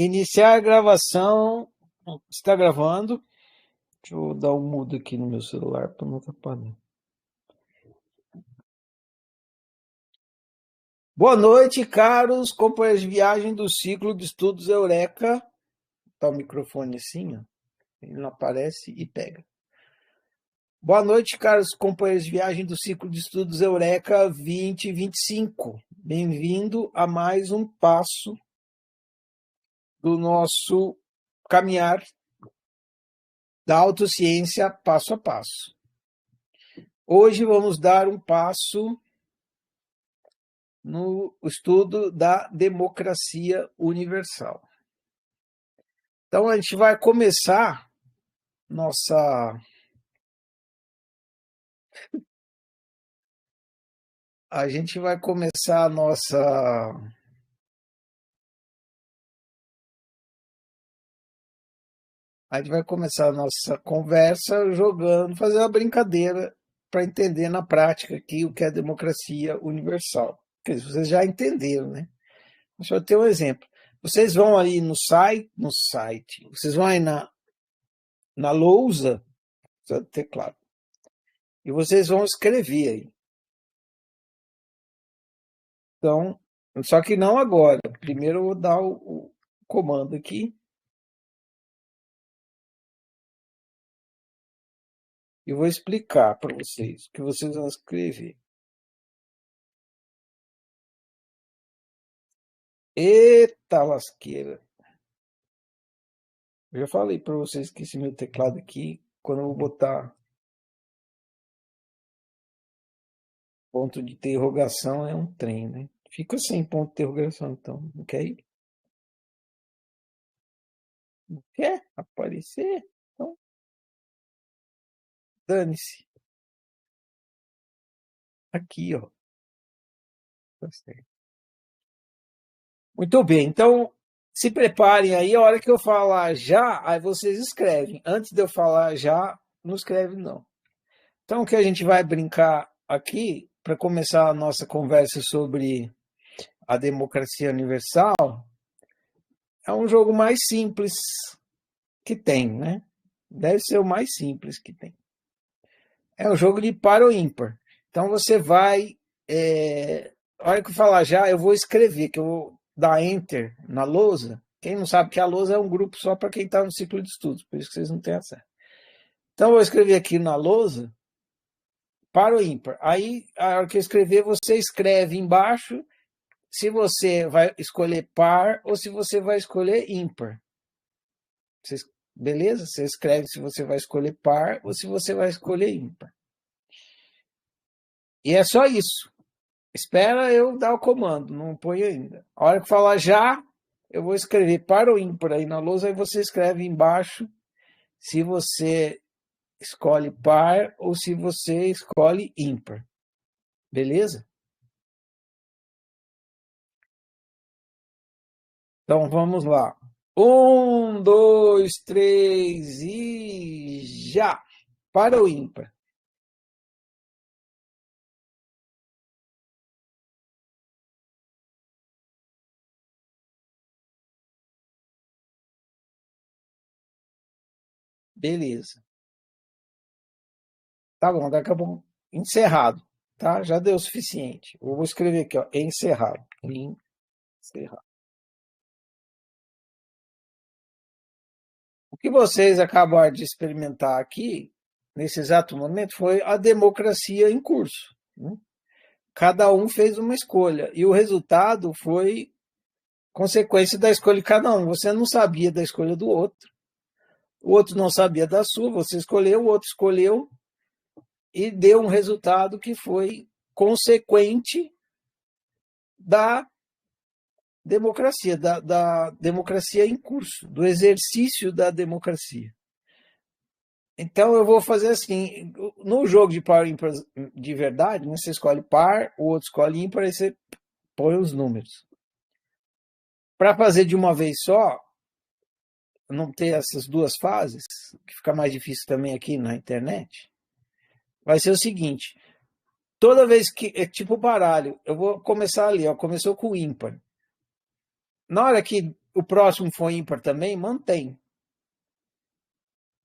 Iniciar a gravação. Está gravando? Deixa eu dar um mudo aqui no meu celular para não atrapalhar. Boa noite, caros companheiros de viagem do ciclo de estudos Eureka. Tá o microfone assim, ó. Ele não aparece e pega. Boa noite, caros companheiros de viagem do ciclo de estudos Eureka 2025. Bem-vindo a mais um passo do nosso caminhar da autociência passo a passo. Hoje vamos dar um passo no estudo da democracia universal. Então a gente vai começar nossa a gente vai começar a nossa conversa jogando, fazendo uma brincadeira para entender na prática aqui o que é democracia universal. Quer dizer, vocês já entenderam, né? Deixa eu ter um exemplo. Vocês vão aí no site, vocês vão aí na lousa, teclado, e vocês vão escrever aí. Então, só que não agora. Primeiro eu vou dar o comando aqui. E vou explicar para vocês o que vocês vão escrever. Eita lasqueira. Eu já falei para vocês que esse meu teclado aqui, quando eu vou botar ponto de interrogação, é um trem, né? Fica sem ponto de interrogação, então. Não quer ir? Não quer aparecer? Então, dane-se. Aqui, ó. Tá certo. Muito bem, então se preparem aí, a hora que eu falar já, aí vocês escrevem. Antes de eu falar já, não escreve não. Então o que a gente vai brincar aqui, para começar a nossa conversa sobre a democracia universal, é um jogo mais simples que tem, né? Deve ser o mais simples que tem. É um jogo de par ou ímpar. Então você vai, a hora que eu falar já, eu vou escrever, que eu vou dar enter na lousa. Quem não sabe que a lousa é um grupo só para quem está no ciclo de estudos, por isso que vocês não têm acesso. Então eu vou escrever aqui na lousa, par ou ímpar. Aí, a hora que eu escrever, você escreve embaixo se você vai escolher par ou se você vai escolher ímpar. Beleza? Você escreve se você vai escolher par ou se você vai escolher ímpar. E é só isso. Espera eu dar o comando, não põe ainda. A hora que falar já, eu vou escrever par ou ímpar aí na lousa, aí você escreve embaixo se você escolhe par ou se você escolhe ímpar. Beleza? Então vamos lá. 1, 2, 3 e já! Para o ímpar. Beleza. Tá bom, daqui a pouco. Encerrado. Tá? Já deu o suficiente. Eu vou escrever aqui, ó. Encerrado. Encerrado. O que vocês acabaram de experimentar aqui, nesse exato momento, foi a democracia em curso, né? Cada um fez uma escolha e o resultado foi consequência da escolha de cada um. Você não sabia da escolha do outro, o outro não sabia da sua, você escolheu, o outro escolheu e deu um resultado que foi consequente da democracia, da democracia em curso, do exercício da democracia. Então eu vou fazer assim, no jogo de par ímpar de verdade, né, você escolhe par, o outro escolhe ímpar, aí você põe os números. Para fazer de uma vez só, não ter essas duas fases, que fica mais difícil também aqui na internet, vai ser o seguinte, toda vez que, é tipo baralho, eu vou começar ali, ó, começou com ímpar. Na hora que o próximo for ímpar também, mantém.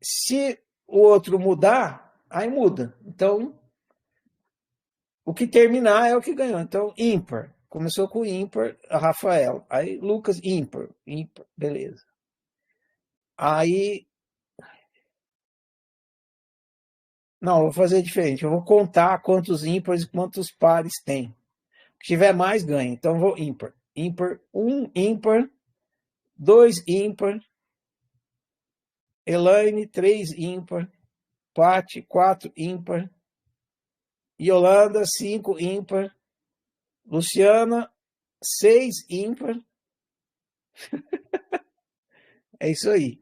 Se o outro mudar, aí muda. Então, o que terminar é o que ganhou. Então, ímpar. Começou com ímpar, a Rafael. Aí, Lucas, ímpar. Ímpar, beleza. Aí, não, vou fazer diferente. Eu vou contar quantos ímpares e quantos pares tem. Se tiver mais, ganha. Então, vou ímpar. Ímpar, um ímpar, dois ímpar, Elaine, três ímpar, Pati, quatro ímpar, Yolanda, cinco ímpar, Luciana, seis ímpar. É isso aí.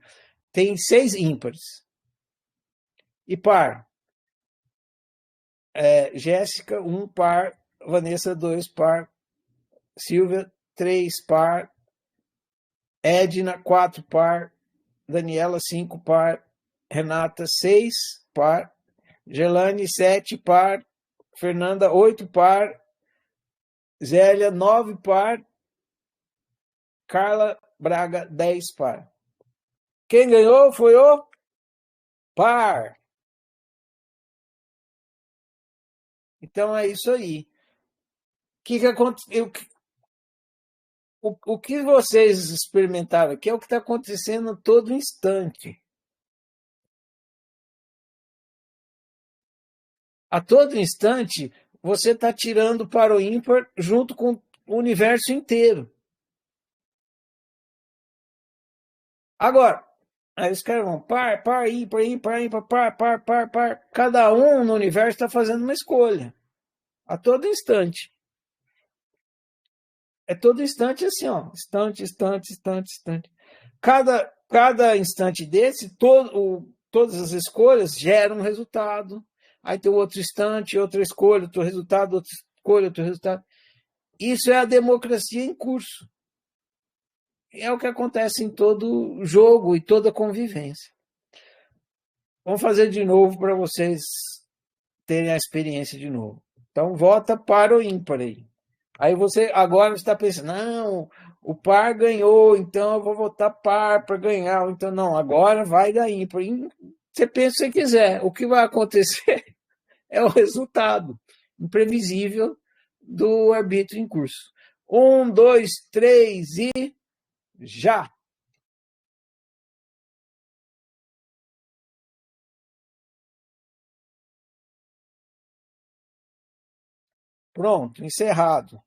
Tem seis ímpares. E par. Jéssica, um par. Vanessa, dois par. Silvia, três par. Edna, quatro par. Daniela, cinco par. Renata, seis par. Gelane, sete par. Fernanda, oito par. Zélia, nove par. Carla Braga, 10 par. Quem ganhou foi o par. Então é isso aí. Que aconteceu? O que vocês experimentaram aqui é o que está acontecendo a todo instante. A todo instante, você está tirando para o ímpar junto com o universo inteiro. Agora, aí os caras vão par, par, ímpar, ímpar, ímpar, par, par, par, par. Cada um no universo está fazendo uma escolha. A todo instante. É todo instante assim, ó. Instante, instante, instante, instante. Cada instante desse, todas as escolhas geram um resultado. Aí tem outro instante, outra escolha, outro resultado, outra escolha, outro resultado. Isso é a democracia em curso. É o que acontece em todo jogo e toda convivência. Vamos fazer de novo para vocês terem a experiência de novo. Então, vota para o ímpar aí. Aí você agora está pensando, não, o par ganhou, então eu vou votar par para ganhar. Então, não, agora vai dar ímpar. Você pensa o que você quiser. O que vai acontecer é o resultado imprevisível do arbítrio em curso. Um, dois, três e já! Pronto, encerrado.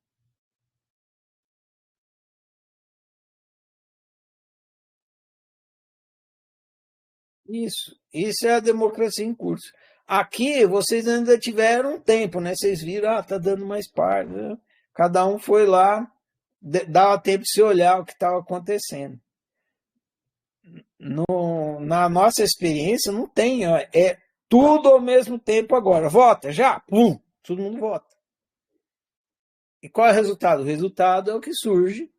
Isso é a democracia em curso. Aqui vocês ainda tiveram tempo, né? Vocês viram, tá dando mais par, né? Cada um foi lá, dava tempo de se olhar o que estava acontecendo. Na nossa experiência não tem, ó, é tudo ao mesmo tempo agora. Vota, já, pum, todo mundo vota. E qual é o resultado? O resultado é o que surge,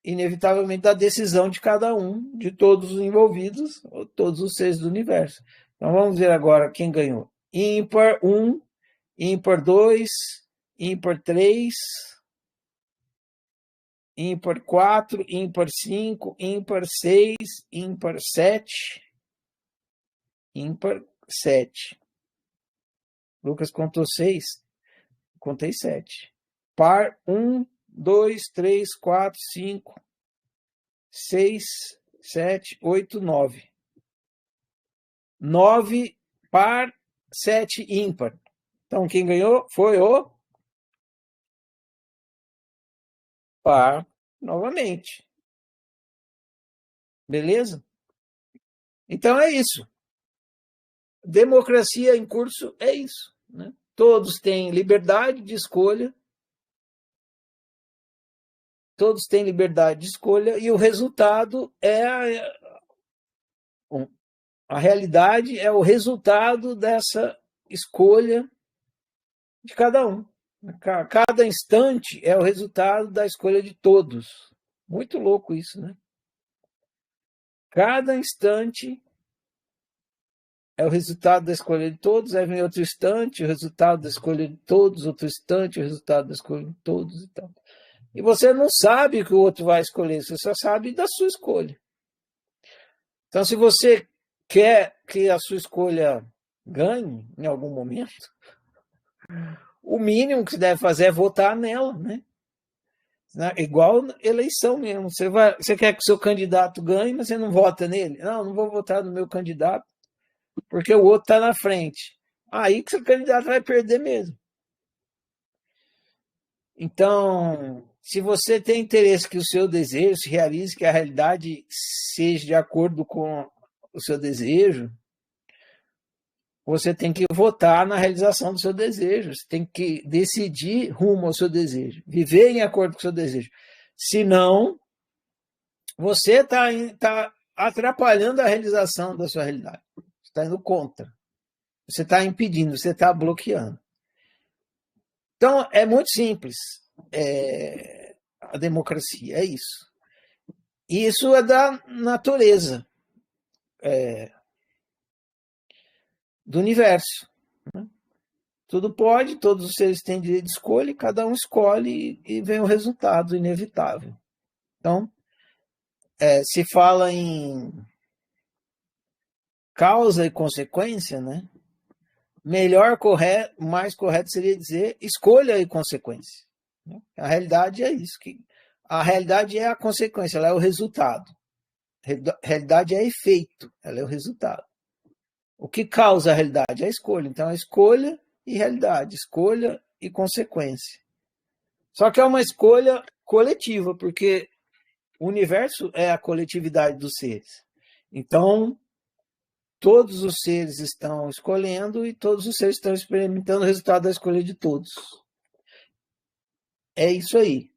inevitavelmente, da decisão de cada um, de todos os envolvidos, ou todos os seres do universo. Então vamos ver agora quem ganhou. Ímpar um, ímpar 2, ímpar 3, ímpar 4, ímpar 5, ímpar 6, ímpar 7, ímpar 7. Lucas contou 6, contei 7. Par 1, 2, 3, 4, 5, 6, 7, 8, 9. 9 par, 7 ímpar. Então quem ganhou foi o par novamente. Beleza? Então é isso. Democracia em curso é isso. Né? Todos têm liberdade de escolha, todos têm liberdade de escolha e o resultado é a realidade é o resultado dessa escolha de cada um. Cada instante é o resultado da escolha de todos. Muito louco isso, né? Cada instante é o resultado da escolha de todos, aí vem outro instante, o resultado da escolha de todos, outro instante, o resultado da escolha de todos e tal. E você não sabe o que o outro vai escolher, você só sabe da sua escolha. Então, se você quer que a sua escolha ganhe em algum momento, o mínimo que você deve fazer é votar nela, né? Igual eleição mesmo. Você quer que o seu candidato ganhe, mas você não vota nele? Não vou votar no meu candidato, porque o outro está na frente. Aí que o seu candidato vai perder mesmo. Então, se você tem interesse que o seu desejo se realize, que a realidade seja de acordo com o seu desejo, você tem que votar na realização do seu desejo. Você tem que decidir rumo ao seu desejo, viver em acordo com o seu desejo. Senão, você está atrapalhando a realização da sua realidade. Você está indo contra. Você está impedindo, você está bloqueando. Então, é muito simples. A democracia, é isso. Isso é da natureza do universo. Né? Tudo pode, todos os seres têm direito de escolha, e cada um escolhe e vem o resultado inevitável. Então, se fala em causa e consequência, né? Mais correto seria dizer escolha e consequência. Né? A realidade é isso. A realidade é a consequência, ela é o resultado. A realidade é efeito, ela é o resultado. O que causa a realidade? É a escolha. Então, a escolha e realidade, escolha e consequência. Só que é uma escolha coletiva, porque o universo é a coletividade dos seres. Então, todos os seres estão escolhendo e todos os seres estão experimentando o resultado da escolha de todos. É isso aí.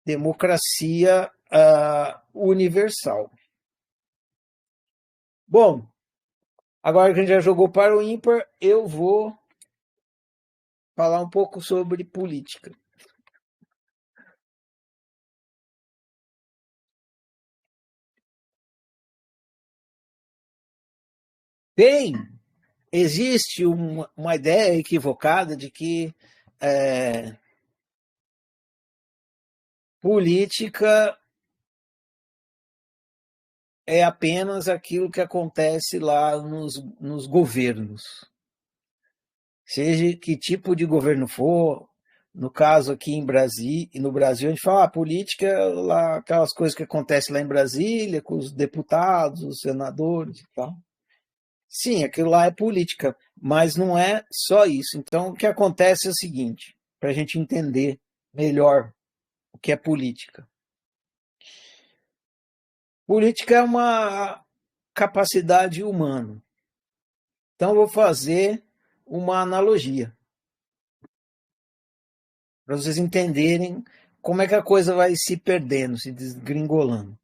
Democracia universal. Bom, agora que a gente já jogou para o ímpar, eu vou falar um pouco sobre política. Existe uma ideia equivocada de que política é apenas aquilo que acontece lá nos governos. Seja que tipo de governo for, no caso aqui no Brasil, a gente fala política, lá, aquelas coisas que acontecem lá em Brasília, com os deputados, os senadores e tal. Sim, aquilo lá é política, mas não é só isso. Então, o que acontece é o seguinte, para a gente entender melhor o que é política. Política é uma capacidade humana. Então, eu vou fazer uma analogia para vocês entenderem como é que a coisa vai se perdendo, se desgringolando.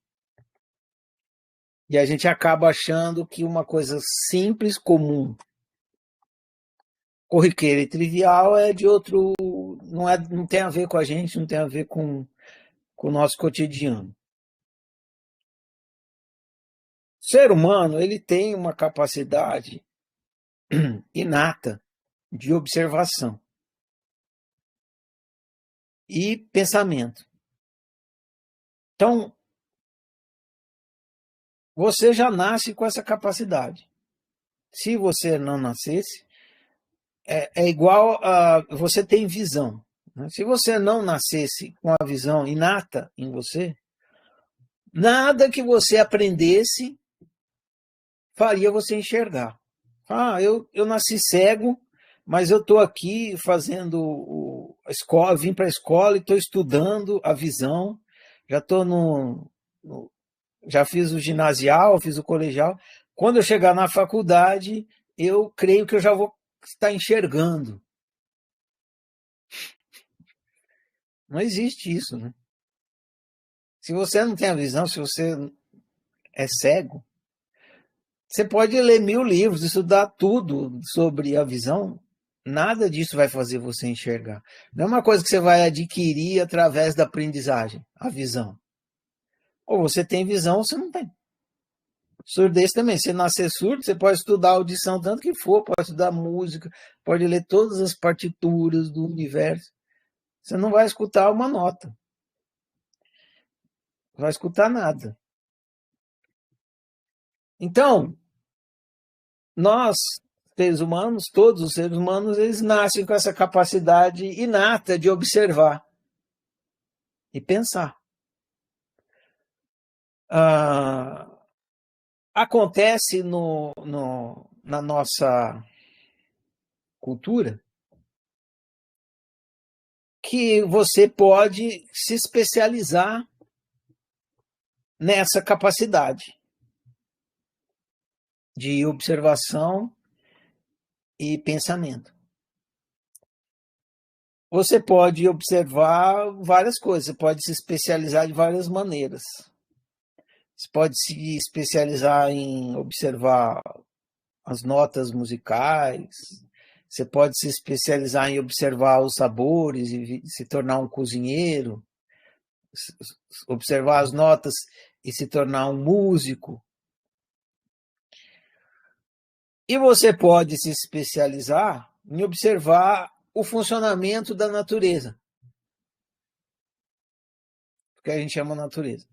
E a gente acaba achando que uma coisa simples, comum, corriqueira e trivial é de outro, não tem a ver com a gente, não tem a ver com o nosso cotidiano. O ser humano, ele tem uma capacidade inata de observação e pensamento. Então, você já nasce com essa capacidade. Se você não nascesse, é igual a você tem visão. Né? Se você não nascesse com a visão inata em você, nada que você aprendesse faria você enxergar. Eu nasci cego, mas eu estou aqui fazendo a escola, vim para a escola e estou estudando a visão, já estou já fiz o ginasial, fiz o colegial. Quando eu chegar na faculdade, eu creio que eu já vou estar enxergando. Não existe isso, né? Se você não tem a visão, se você é cego, você pode ler 1000 livros, estudar tudo sobre a visão, nada disso vai fazer você enxergar. Não é uma coisa que você vai adquirir através da aprendizagem, a visão. Ou você tem visão ou você não tem. Surdez também. Se nascer surdo, você pode estudar audição tanto que for, pode estudar música, pode ler todas as partituras do universo. Você não vai escutar uma nota, não vai escutar nada. Então, nós, seres humanos, todos os seres humanos, eles nascem com essa capacidade inata de observar e pensar. Acontece na nossa cultura que você pode se especializar nessa capacidade de observação e pensamento. Você pode observar várias coisas, você pode se especializar de várias maneiras. Você pode se especializar em observar as notas musicais, você pode se especializar em observar os sabores e se tornar um cozinheiro, observar as notas e se tornar um músico. E você pode se especializar em observar o funcionamento da natureza, que a gente chama natureza.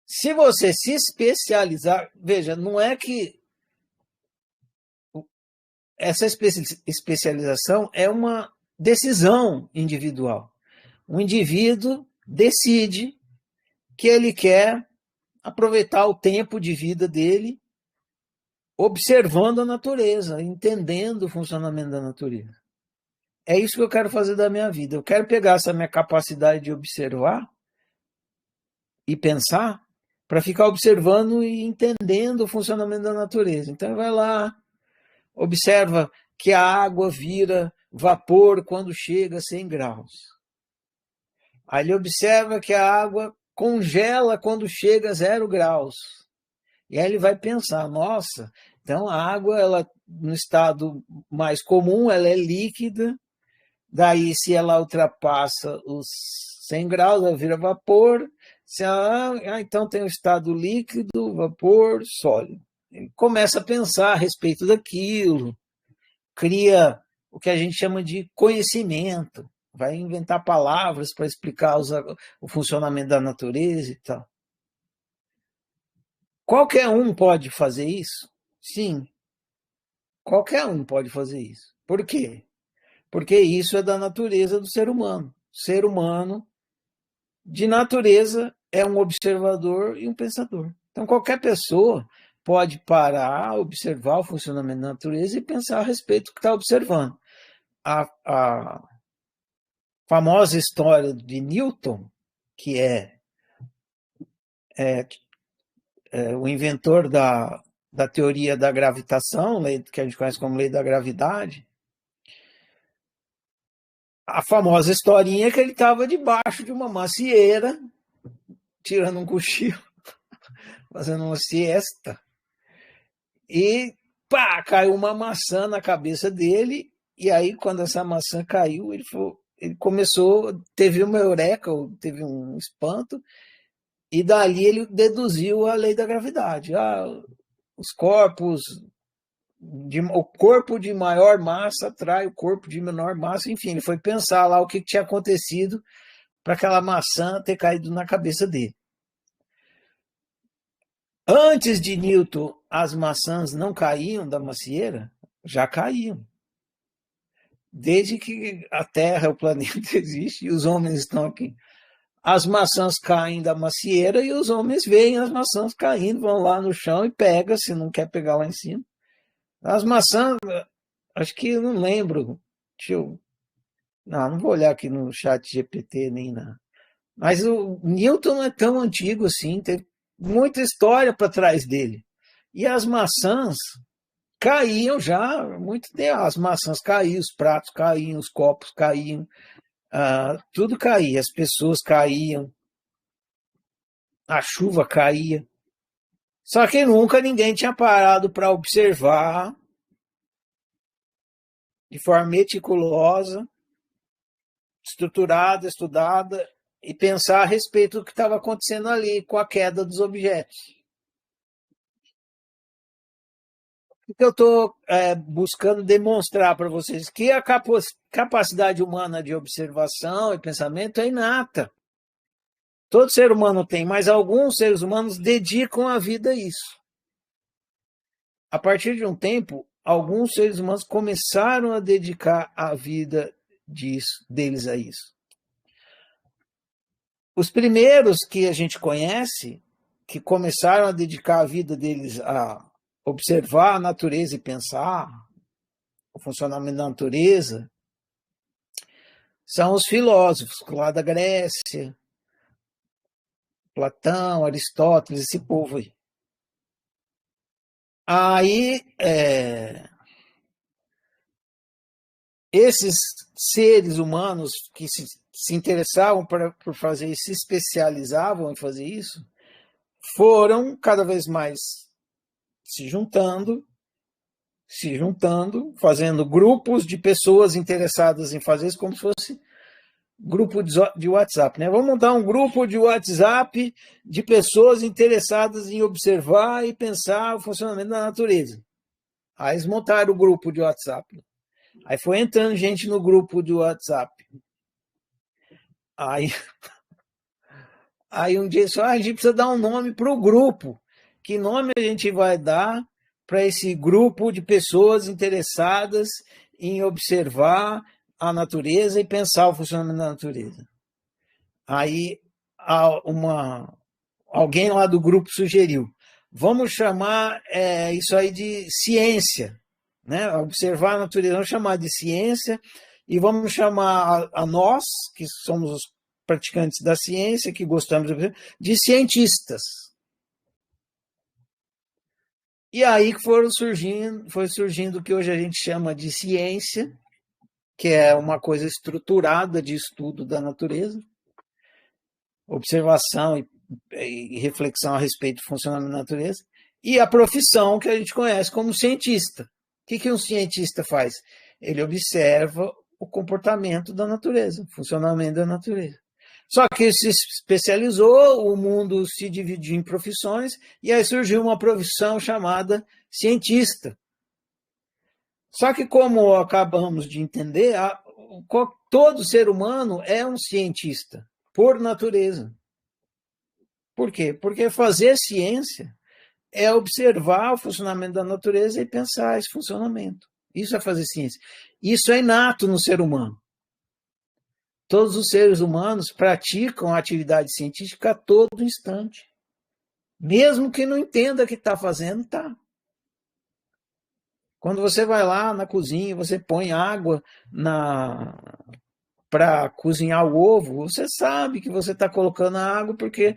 Se você se especializar, veja, não é que essa especialização é uma decisão individual. O indivíduo decide que ele quer aproveitar o tempo de vida dele observando a natureza, entendendo o funcionamento da natureza. É isso que eu quero fazer da minha vida. Eu quero pegar essa minha capacidade de observar e pensar para ficar observando e entendendo o funcionamento da natureza. Então, vai lá, observa que a água vira vapor quando chega a 100 graus. Aí ele observa que a água congela quando chega a 0 graus. E aí ele vai pensar, nossa, então a água, ela, no estado mais comum, ela é líquida, daí se ela ultrapassa os 100 graus, ela vira vapor, se ela, então tem o estado líquido, vapor, sólido. Ele começa a pensar a respeito daquilo, cria o que a gente chama de conhecimento, vai inventar palavras para explicar o funcionamento da natureza e tal. Qualquer um pode fazer isso? Sim, qualquer um pode fazer isso. Por quê? Porque isso é da natureza do ser humano. O ser humano, de natureza, é um observador e um pensador. Então, qualquer pessoa pode parar, observar o funcionamento da natureza e pensar a respeito do que está observando. A famosa história de Newton, que é o inventor da teoria da gravitação, que a gente conhece como lei da gravidade, a famosa historinha é que ele estava debaixo de uma macieira, tirando um cochilo, fazendo uma siesta, e pá, caiu uma maçã na cabeça dele, e aí quando essa maçã caiu, ele começou, teve uma eureka, teve um espanto, e dali ele deduziu a lei da gravidade. Os corpos, o corpo de maior massa atrai o corpo de menor massa, enfim, ele foi pensar lá o que tinha acontecido para aquela maçã ter caído na cabeça dele. Antes de Newton, as maçãs não caíam da macieira? Já caíam. Desde que a Terra, o planeta existe e os homens estão aqui. As maçãs caem da macieira e os homens veem as maçãs caindo, vão lá no chão e pegam, se não quer pegar lá em cima. As maçãs, acho que eu não lembro. Não vou olhar aqui no chat GPT nem nada. Mas o Newton não é tão antigo assim, tem muita história para trás dele. E as maçãs caíam já há muito tempo. As maçãs caíam, os pratos caíam, os copos caíam, tudo caía, as pessoas caíam, a chuva caía. Só que nunca ninguém tinha parado para observar de forma meticulosa, estruturada, estudada, e pensar a respeito do que estava acontecendo ali com a queda dos objetos. que eu estou buscando demonstrar para vocês? Que a capacidade humana de observação e pensamento é inata. Todo ser humano tem, mas alguns seres humanos dedicam a vida a isso. A partir de um tempo, alguns seres humanos começaram a dedicar a vida deles a isso. Os primeiros que a gente conhece, que começaram a dedicar a vida deles a observar a natureza e pensar o funcionamento da natureza, são os filósofos lá da Grécia, Platão, Aristóteles, esse povo aí. Aí, esses seres humanos que se interessavam por fazer isso, se especializavam em fazer isso, foram cada vez mais se juntando, fazendo grupos de pessoas interessadas em fazer isso, como se fosse grupo de WhatsApp, né? Vamos montar um grupo de WhatsApp de pessoas interessadas em observar e pensar o funcionamento da natureza. Aí eles montaram o grupo de WhatsApp. Aí foi entrando gente no grupo de WhatsApp. Aí um dia a gente precisa dar um nome para o grupo. Que nome a gente vai dar para esse grupo de pessoas interessadas em observar a natureza e pensar o funcionamento da natureza? Aí alguém lá do grupo sugeriu, vamos chamar isso aí de ciência, né? Observar a natureza, vamos chamar de ciência e vamos chamar a nós, que somos os praticantes da ciência, que gostamos de cientistas. E aí foi surgindo o que hoje a gente chama de ciência, que é uma coisa estruturada de estudo da natureza, observação e reflexão a respeito do funcionamento da natureza, e a profissão que a gente conhece como cientista. O que um cientista faz? Ele observa o comportamento da natureza, o funcionamento da natureza. Só que ele se especializou, o mundo se dividiu em profissões, e aí surgiu uma profissão chamada cientista. Só que, como acabamos de entender, todo ser humano é um cientista, por natureza. Por quê? Porque fazer ciência é observar o funcionamento da natureza e pensar esse funcionamento. Isso é fazer ciência. Isso é inato no ser humano. Todos os seres humanos praticam a atividade científica a todo instante. Mesmo que não entenda o que está fazendo, está. Quando você vai lá na cozinha, você põe água para cozinhar o ovo, você sabe que você está colocando a água porque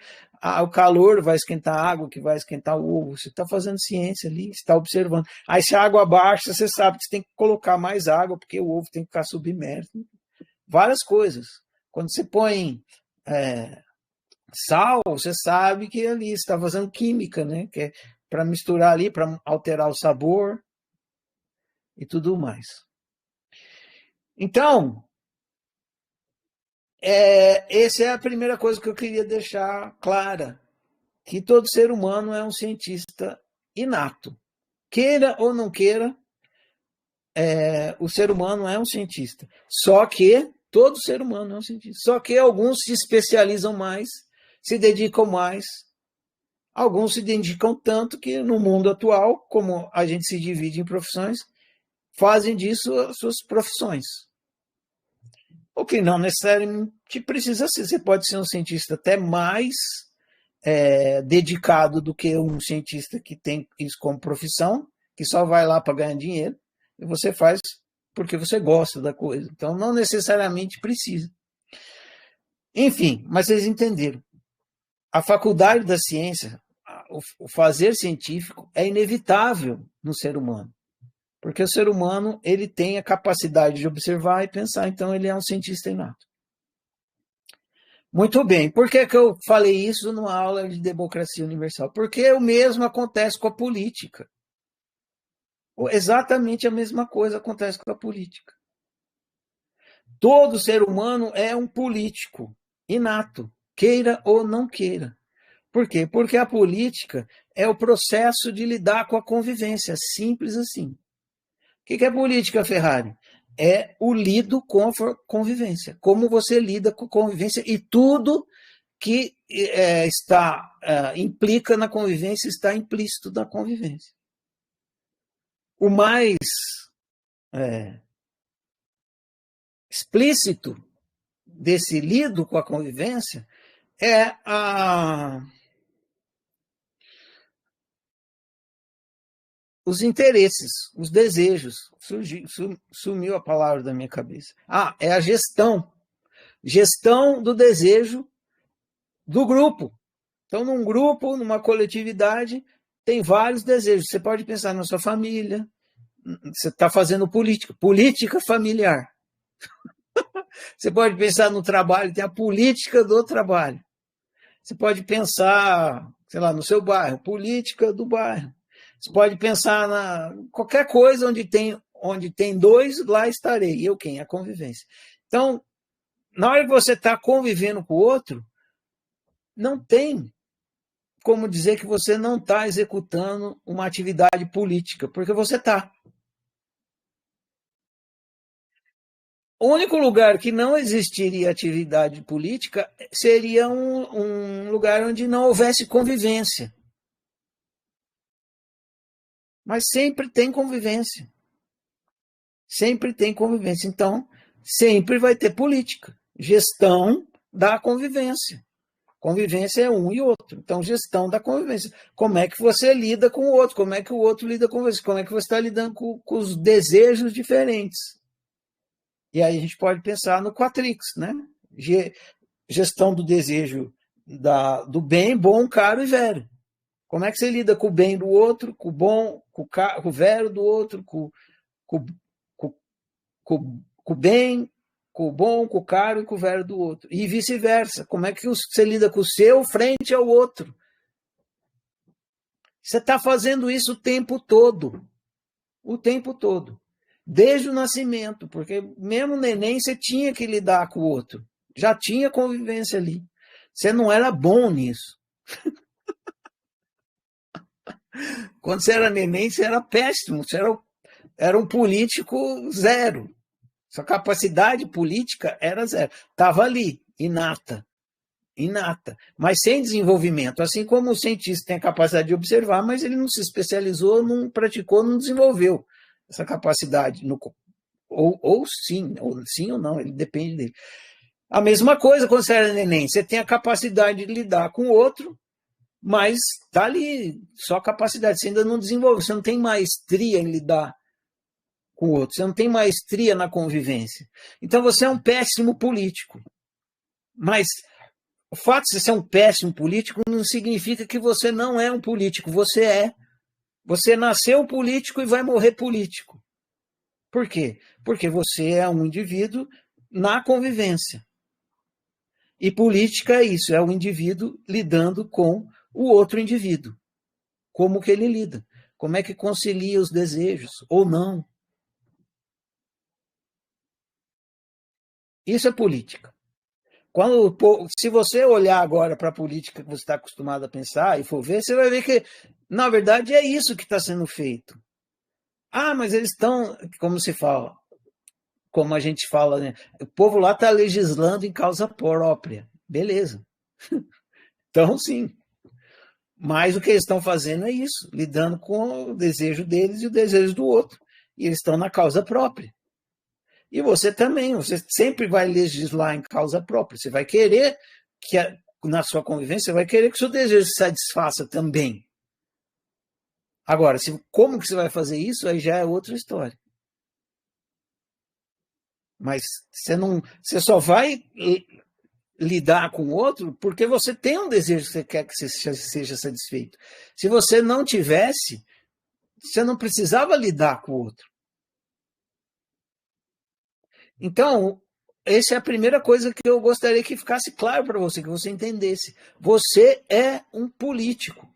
o calor vai esquentar a água, que vai esquentar o ovo. Você está fazendo ciência ali, está observando. Aí se a água baixa, você sabe que você tem que colocar mais água, porque o ovo tem que ficar submerso. Várias coisas. Quando você põe sal, você sabe que ali está fazendo química, né? Que é para misturar ali, para alterar o sabor e tudo mais. Então, essa é a primeira coisa que eu queria deixar clara, que todo ser humano é um cientista inato. Queira ou não queira, o ser humano é um cientista. Só que todo ser humano é um cientista. Só que alguns se especializam mais, se dedicam mais. Alguns se dedicam tanto que no mundo atual, como a gente se divide em profissões, fazem disso as suas profissões. O que não necessariamente precisa ser. Você pode ser um cientista até mais dedicado do que um cientista que tem isso como profissão, que só vai lá para ganhar dinheiro, e você faz porque você gosta da coisa. Então, não necessariamente precisa. Enfim, mas vocês entenderam. A faculdade da ciência, o fazer científico, é inevitável no ser humano. Porque o ser humano ele tem a capacidade de observar e pensar, então ele é um cientista inato. Muito bem, por que eu falei isso numa aula de democracia universal? Porque o mesmo acontece com a política. Exatamente a mesma coisa acontece com a política. Todo ser humano é um político inato, queira ou não queira. Por quê? Porque a política é o processo de lidar com a convivência, simples assim. O que é política, Ferrari? É o lido com a convivência. Como você lida com a convivência e tudo que implica na convivência está implícito na convivência. O mais explícito desse lido com a convivência é os interesses, os desejos. Sumiu a palavra da minha cabeça. É a gestão. Gestão do desejo do grupo. Então, num grupo, numa coletividade, tem vários desejos. Você pode pensar na sua família, você está fazendo política familiar. Você pode pensar no trabalho, tem a política do trabalho. Você pode pensar, sei lá, no seu bairro, política do bairro. Você pode pensar qualquer coisa onde tem dois, lá estarei. E eu quem? A convivência. Então, na hora que você está convivendo com o outro, não tem como dizer que você não está executando uma atividade política, porque você está. O único lugar que não existiria atividade política seria um lugar onde não houvesse convivência. Mas sempre tem convivência. Sempre tem convivência. Então, sempre vai ter política. Gestão da convivência. Convivência é um e outro. Então, gestão da convivência. Como é que você lida com o outro? Como é que o outro lida com você? Como é que você está lidando com os desejos diferentes? E aí a gente pode pensar no Quatrix, né? Gestão do desejo do bem, bom, caro e velho. Como é que você lida com o bem do outro, com o bom, com o velho do outro, com o bem, com o bom, com o caro e com o velho do outro. E vice-versa. Como é que você lida com o seu frente ao outro? Você está fazendo isso o tempo todo. O tempo todo. Desde o nascimento, porque mesmo neném você tinha que lidar com o outro. Já tinha convivência ali. Você não era bom nisso. Quando você era neném, você era péssimo. Você era um político zero. Sua capacidade política era zero. Estava ali, inata. Mas sem desenvolvimento. Assim como o cientista tem a capacidade de observar, mas ele não se especializou, não praticou, não desenvolveu essa capacidade. Ou sim ou não, ele depende dele. A mesma coisa quando você era neném. Você tem a capacidade de lidar com o outro, mas está ali só a capacidade. Você ainda não desenvolve, você não tem maestria em lidar com o outro, você não tem maestria na convivência. Então você é um péssimo político. Mas o fato de você ser um péssimo político não significa que você não é um político. Você é. Você nasceu político e vai morrer político. Por quê? Porque você é um indivíduo na convivência. E política é isso, é o indivíduo lidando com o outro indivíduo. Como que ele lida? Como é que concilia os desejos ou não? Isso é política. Se você olhar agora para a política que você está acostumado a pensar e for ver, você vai ver que, na verdade, é isso que está sendo feito. Mas eles estão, como a gente fala, né? O povo lá está legislando em causa própria. Beleza. Então, sim. Mas o que eles estão fazendo é isso, lidando com o desejo deles e o desejo do outro. E eles estão na causa própria. E você também, você sempre vai legislar em causa própria. Você vai querer que, na sua convivência, você vai querer que o seu desejo se satisfaça também. Agora, como que você vai fazer isso, aí já é outra história. Mas você só vai lidar com o outro porque você tem um desejo que você quer que seja satisfeito. Se você não tivesse, você não precisava lidar com o outro. Então, essa é a primeira coisa que eu gostaria que ficasse claro para você, que você entendesse. Você é um político.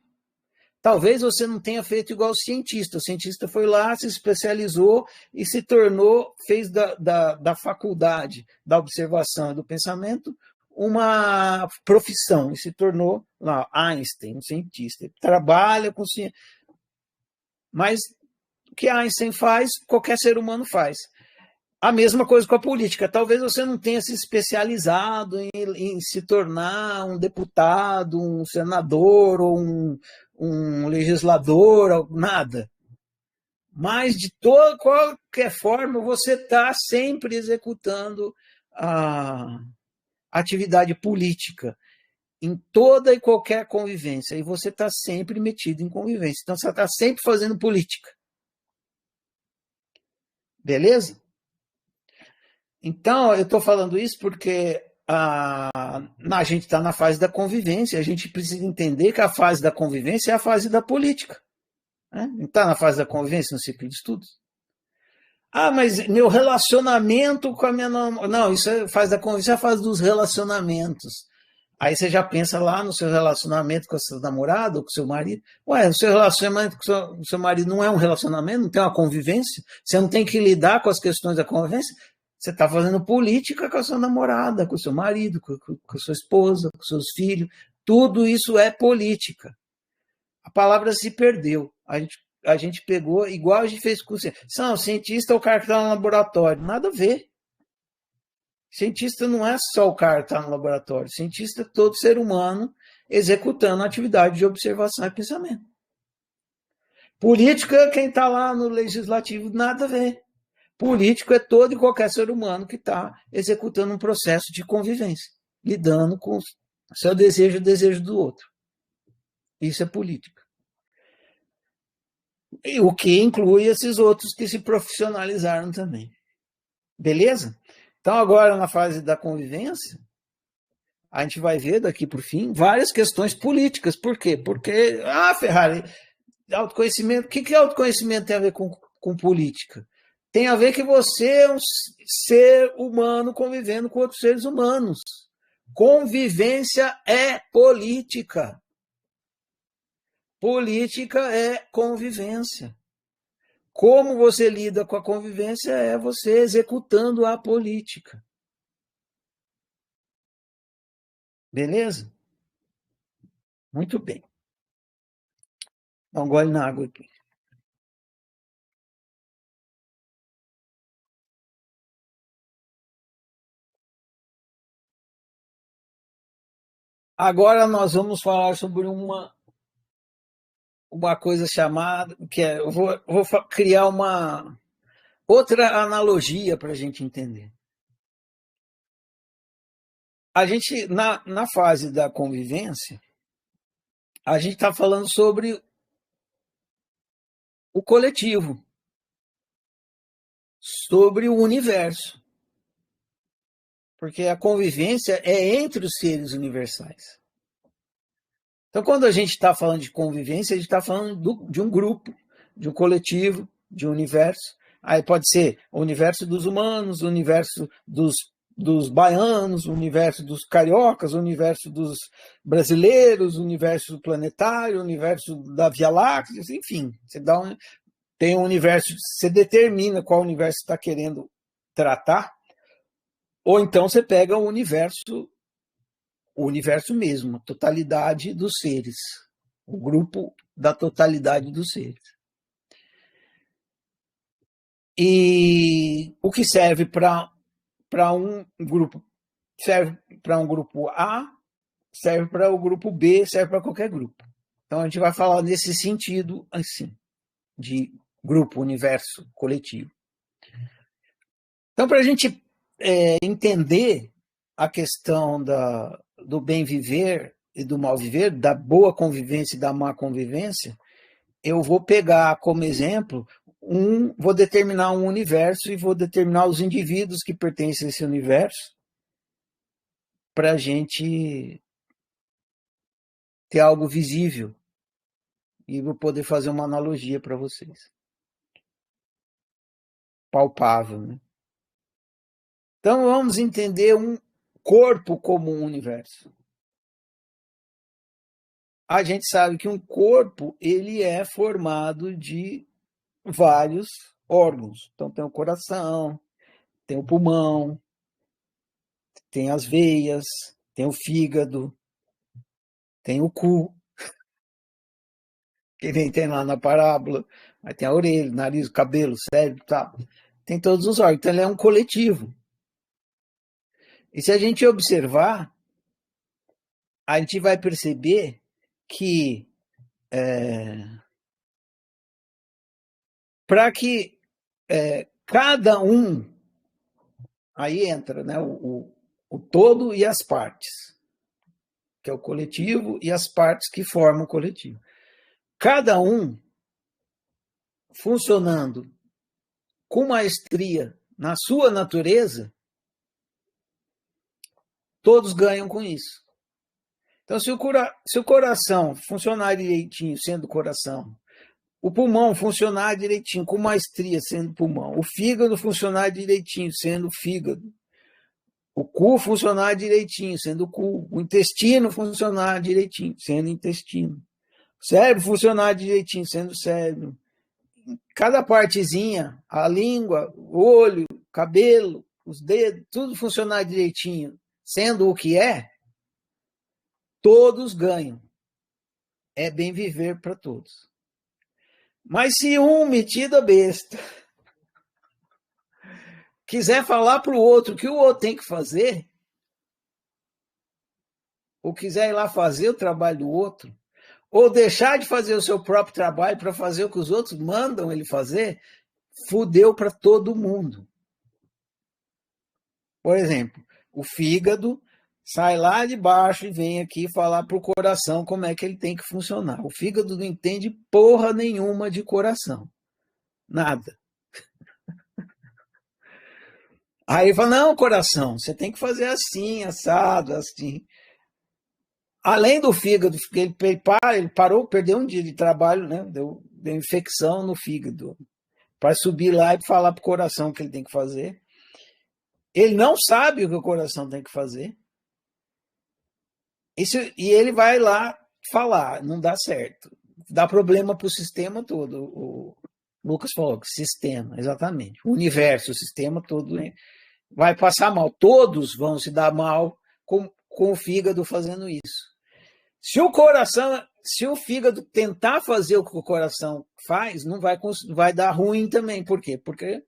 Talvez você não tenha feito igual o cientista. O cientista foi lá, se especializou e se tornou, fez da faculdade da observação e do pensamento uma profissão e se tornou lá, Einstein, um cientista. Ele trabalha com ciência. Mas o que Einstein faz, qualquer ser humano faz. A mesma coisa com a política. Talvez você não tenha se especializado em se tornar um deputado, um senador ou um legislador, nada. Mas, de qualquer forma, você está sempre executando a atividade política em toda e qualquer convivência. E você está sempre metido em convivência. Então, você está sempre fazendo política. Beleza? Então, eu estou falando isso porque a gente está na fase da convivência. A gente precisa entender que a fase da convivência é a fase da política. Né? Não está na fase da convivência no ciclo de estudos? Ah, mas meu relacionamento com a minha namorada. Não, isso é fase da convivência, é a fase dos relacionamentos. Aí você já pensa lá no seu relacionamento com a sua namorada ou com o seu marido. Ué, o seu relacionamento com o seu marido não é um relacionamento, não tem uma convivência? Você não tem que lidar com as questões da convivência? Você está fazendo política com a sua namorada, com o seu marido, com a sua esposa, com os seus filhos. Tudo isso é política. A palavra se perdeu. A gente pegou, igual a gente fez com o cientista. Não, o cientista é o cara que está no laboratório. Nada a ver. Cientista não é só o cara que está no laboratório. Cientista é todo ser humano executando a atividade de observação e pensamento. Política é quem está lá no legislativo, nada a ver. Político é todo e qualquer ser humano que está executando um processo de convivência, lidando com o seu desejo e o desejo do outro. Isso é política. E o que inclui esses outros que se profissionalizaram também. Beleza? Então, agora na fase da convivência, a gente vai ver daqui para o fim várias questões políticas. Por quê? Porque, Ferrari, autoconhecimento, o que autoconhecimento tem a ver com política? Tem a ver que você é um ser humano convivendo com outros seres humanos. Convivência é política. Política é convivência. Como você lida com a convivência é você executando a política. Beleza? Muito bem. Dá um gole na água aqui. Agora nós vamos falar sobre uma coisa chamada, eu vou criar uma outra analogia para a gente entender. A gente, na fase da convivência, a gente está falando sobre o coletivo, sobre o universo. Porque a convivência é entre os seres universais. Então, quando a gente está falando de convivência, a gente está falando de um grupo, de um coletivo, de um universo. Aí pode ser o universo dos humanos, o universo dos baianos, o universo dos cariocas, o universo dos brasileiros, o universo planetário, o universo da Via Láctea, enfim. Tem um universo, você determina qual universo está querendo tratar, ou então você pega o universo mesmo, a totalidade dos seres, o grupo da totalidade dos seres. E o que serve para um grupo, serve para um grupo A, serve para o grupo B, serve para qualquer grupo. Então a gente vai falar nesse sentido, assim, de grupo, universo, coletivo. Então, para a gente entender a questão do bem viver e do mal viver, da boa convivência e da má convivência, eu vou pegar como exemplo, vou determinar um universo e vou determinar os indivíduos que pertencem a esse universo para a gente ter algo visível e vou poder fazer uma analogia para vocês. Palpável, né? Então vamos entender um corpo como um universo. A gente sabe que um corpo ele é formado de vários órgãos. Então tem o coração, tem o pulmão, tem as veias, tem o fígado, tem o cu, que nem tem lá na parábola, aí tem a orelha, o nariz, o cabelo, o cérebro, tá? Tem todos os órgãos, então ele é um coletivo. E se a gente observar, a gente vai perceber que para que cada um, aí entra, né, o todo e as partes, que é o coletivo, e as partes que formam o coletivo. Cada um funcionando com maestria na sua natureza, todos ganham com isso. Então, se o coração funcionar direitinho, sendo coração, o pulmão funcionar direitinho, com maestria, sendo pulmão, o fígado funcionar direitinho, sendo fígado, o cu funcionar direitinho, sendo cu, o intestino funcionar direitinho, sendo intestino, o cérebro funcionar direitinho, sendo cérebro, cada partezinha, a língua, o olho, o cabelo, os dedos, tudo funcionar direitinho, sendo o que é, todos ganham. É bem viver para todos. Mas se um metido a besta quiser falar para o outro que o outro tem que fazer, ou quiser ir lá fazer o trabalho do outro, ou deixar de fazer o seu próprio trabalho para fazer o que os outros mandam ele fazer, fudeu para todo mundo. Por exemplo, o fígado sai lá de baixo e vem aqui falar para o coração como é que ele tem que funcionar. O fígado não entende porra nenhuma de coração. Nada. Aí fala, não, coração, você tem que fazer assim, assado, assim. Além do fígado, ele parou, perdeu um dia de trabalho, né? Deu infecção no fígado. Para subir lá e falar para o coração o que ele tem que fazer. Ele não sabe o que o coração tem que fazer. E ele vai lá falar, não dá certo. Dá problema para o sistema todo. O Lucas falou que sistema, exatamente. O universo, o sistema todo, né? Vai passar mal. Todos vão se dar mal com o fígado fazendo isso. Se o fígado tentar fazer o que o coração faz, não vai dar ruim também. Por quê? Porque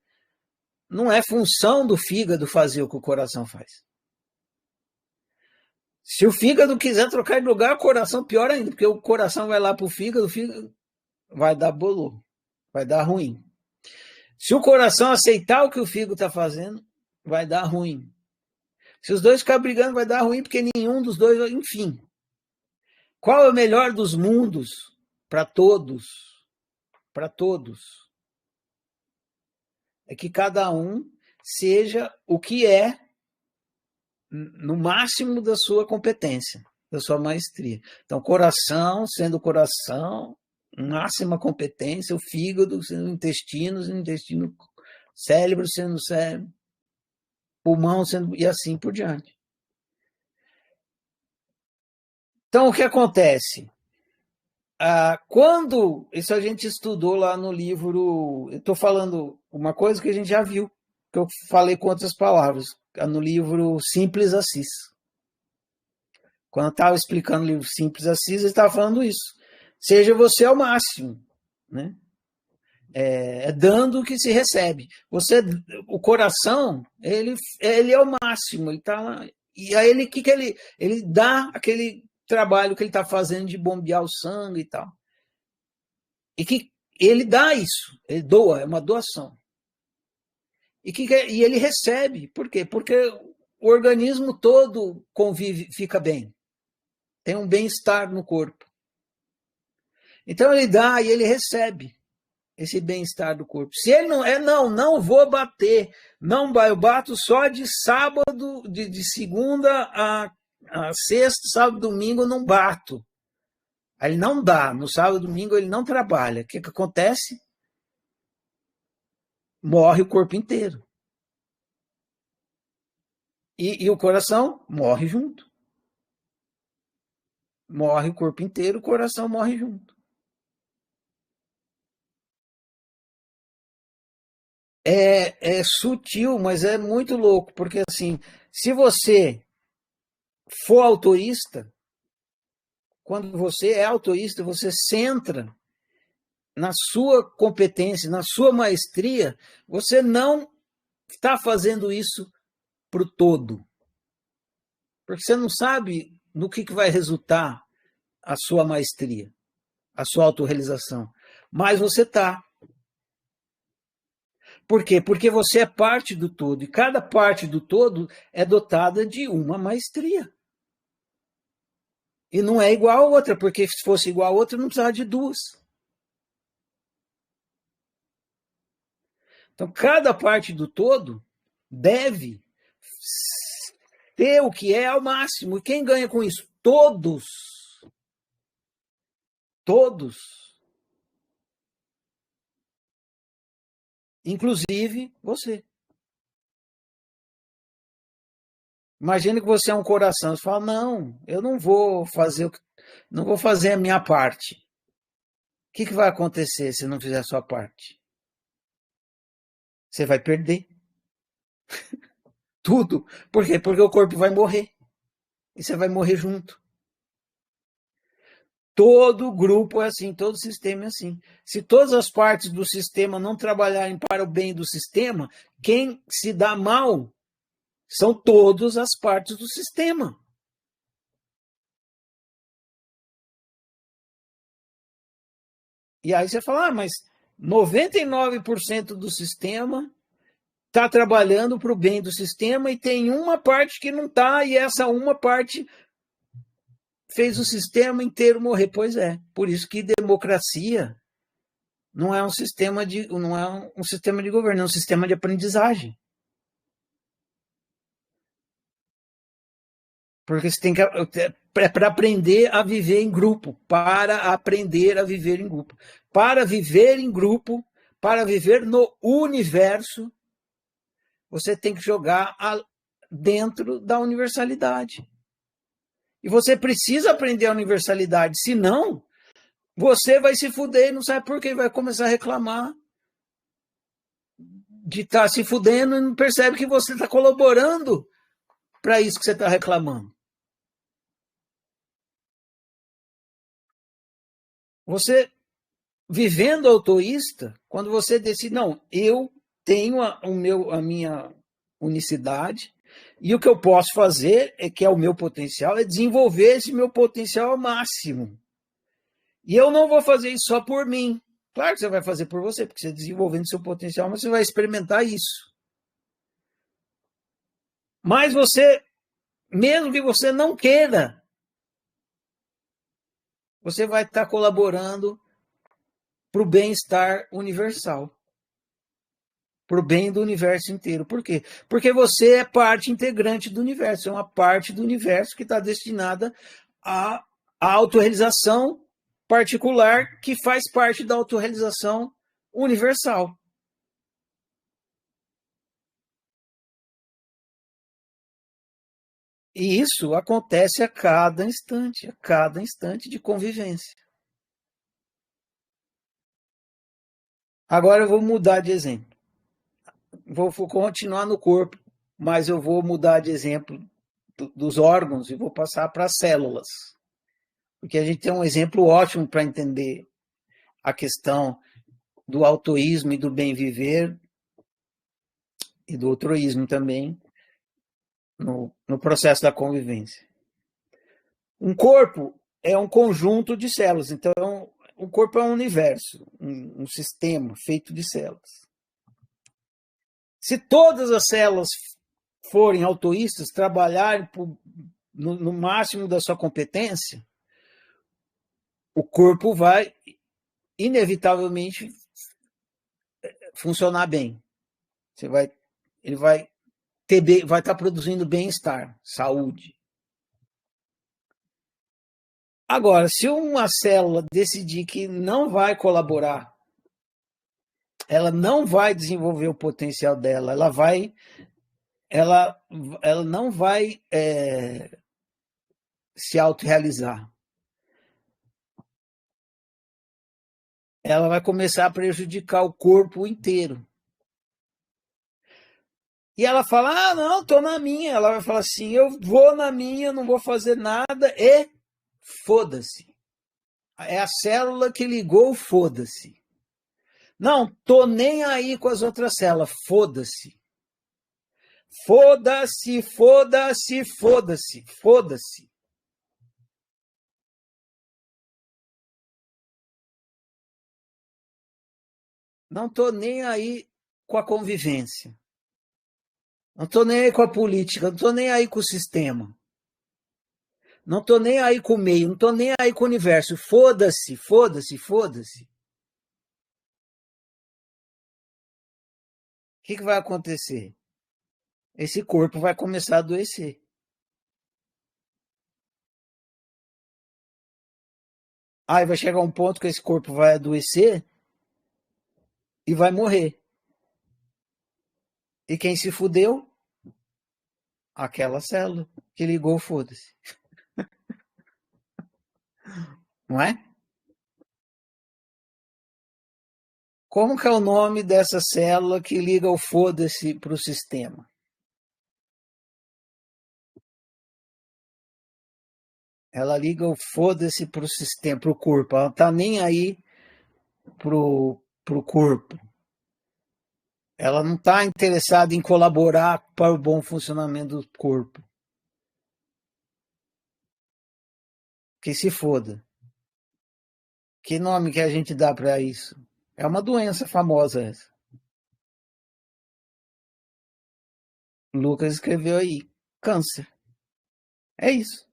não é função do fígado fazer o que o coração faz. Se o fígado quiser trocar de lugar, o coração pior ainda, porque o coração vai lá para o fígado vai dar bolô, vai dar ruim. Se o coração aceitar o que o fígado está fazendo, vai dar ruim. Se os dois ficarem brigando, vai dar ruim, porque nenhum dos dois, enfim. Qual é o melhor dos mundos para todos? Para todos. É que cada um seja o que é no máximo da sua competência, da sua maestria. Então, coração sendo coração, máxima competência, o fígado sendo intestino, cérebro sendo cérebro, pulmão sendo, e assim por diante. Então, o que acontece? Quando, isso a gente estudou lá no livro, eu estou falando uma coisa que a gente já viu, que eu falei com outras palavras, no livro Simples Assis. Quando eu estava explicando o livro Simples Assis, eu estava falando isso. Seja você ao máximo, né? Dando o que se recebe. O coração, ele é o máximo, ele está lá. E aí ele dá aquele trabalho que ele está fazendo de bombear o sangue e tal. E que ele dá isso, ele doa, é uma doação. E ele recebe, por quê? Porque o organismo todo convive, fica bem. Tem um bem-estar no corpo. Então ele dá e ele recebe esse bem-estar do corpo. Se ele não vou bater, eu bato só de sábado, de segunda a sexta, sábado, domingo eu não bato. Aí ele não dá, no sábado, domingo ele não trabalha. O que acontece? Morre o corpo inteiro. E o coração morre junto. Morre o corpo inteiro, o coração morre junto. É sutil, mas é muito louco, porque assim, se você for autorista, quando você é autorista, você centra na sua competência, na sua maestria, você não está fazendo isso para o todo. Porque você não sabe no que vai resultar a sua maestria, a sua autorrealização. Mas você está. Por quê? Porque você é parte do todo. E cada parte do todo é dotada de uma maestria. E não é igual a outra, porque se fosse igual a outra, não precisava de duas. Então, cada parte do todo deve ter o que é ao máximo. E quem ganha com isso? Todos. Todos. Inclusive você. Imagina que você é um coração. Você fala, não, eu não vou fazer não vou fazer a minha parte. O que vai acontecer se não fizer a sua parte? Você vai perder tudo. Por quê? Porque o corpo vai morrer. E você vai morrer junto. Todo grupo é assim, todo sistema é assim. Se todas as partes do sistema não trabalharem para o bem do sistema, quem se dá mal são todas as partes do sistema. E aí você fala, mas 99% do sistema está trabalhando para o bem do sistema e tem uma parte que não está, e essa uma parte fez o sistema inteiro morrer. Pois é, por isso que democracia não é um sistema de governo, é um sistema de aprendizagem. Porque você tem que para aprender a viver em grupo, para aprender a viver em grupo, para viver em grupo, para viver no universo, você tem que jogar dentro da universalidade. E você precisa aprender a universalidade, senão você vai se fuder e não sabe por quê, vai começar a reclamar de estar se fudendo e não percebe que você está colaborando para isso que você está reclamando. Você, vivendo autoísta, quando você decide, não, eu tenho a minha unicidade, e o que eu posso fazer, que é o meu potencial, é desenvolver esse meu potencial ao máximo. E eu não vou fazer isso só por mim. Claro que você vai fazer por você, porque você desenvolvendo seu potencial, mas você vai experimentar isso. Mas você, mesmo que você não queira, você vai estar colaborando para o bem-estar universal, para o bem do universo inteiro. Por quê? Porque você é parte integrante do universo, é uma parte do universo que está destinada à autorrealização particular, que faz parte da autorrealização universal. E isso acontece a cada instante de convivência. Agora eu vou mudar de exemplo. Vou continuar no corpo, mas eu vou mudar de exemplo dos órgãos e vou passar para as células. Porque a gente tem um exemplo ótimo para entender a questão do autoísmo e do bem viver e do altruísmo também no processo da convivência. Um corpo é um conjunto de células, então o corpo é um universo, um sistema feito de células. Se todas as células forem autoístas, trabalharem no máximo da sua competência, o corpo vai inevitavelmente funcionar bem. Ele vai estar produzindo bem-estar, saúde. Agora, se uma célula decidir que não vai colaborar, ela não vai desenvolver o potencial dela, ela não vai se autorrealizar. Ela vai começar a prejudicar o corpo inteiro. E ela fala, ah, não, tô na minha. Ela vai falar assim, eu vou na minha, não vou fazer nada e foda-se. É a célula que ligou, foda-se. Não, tô nem aí com as outras células, foda-se. Foda-se, foda-se, foda-se, foda-se. Não tô nem aí com a convivência. Não tô nem aí com a política, não tô nem aí com o sistema. Não tô nem aí com o meio, não tô nem aí com o universo. Foda-se, foda-se, foda-se. O que vai acontecer? Esse corpo vai começar a adoecer. Aí vai chegar um ponto que esse corpo vai adoecer e vai morrer. E quem se fudeu? Aquela célula que ligou, foda-se. Não é? Como que é o nome dessa célula que liga o foda-se para o sistema? Ela liga o foda-se para o sistema, para o corpo. Ela não está nem aí pro corpo. Ela não está interessada em colaborar para o bom funcionamento do corpo. Que se foda. Que nome que a gente dá para isso? É uma doença famosa essa. Lucas escreveu aí. Câncer. É isso.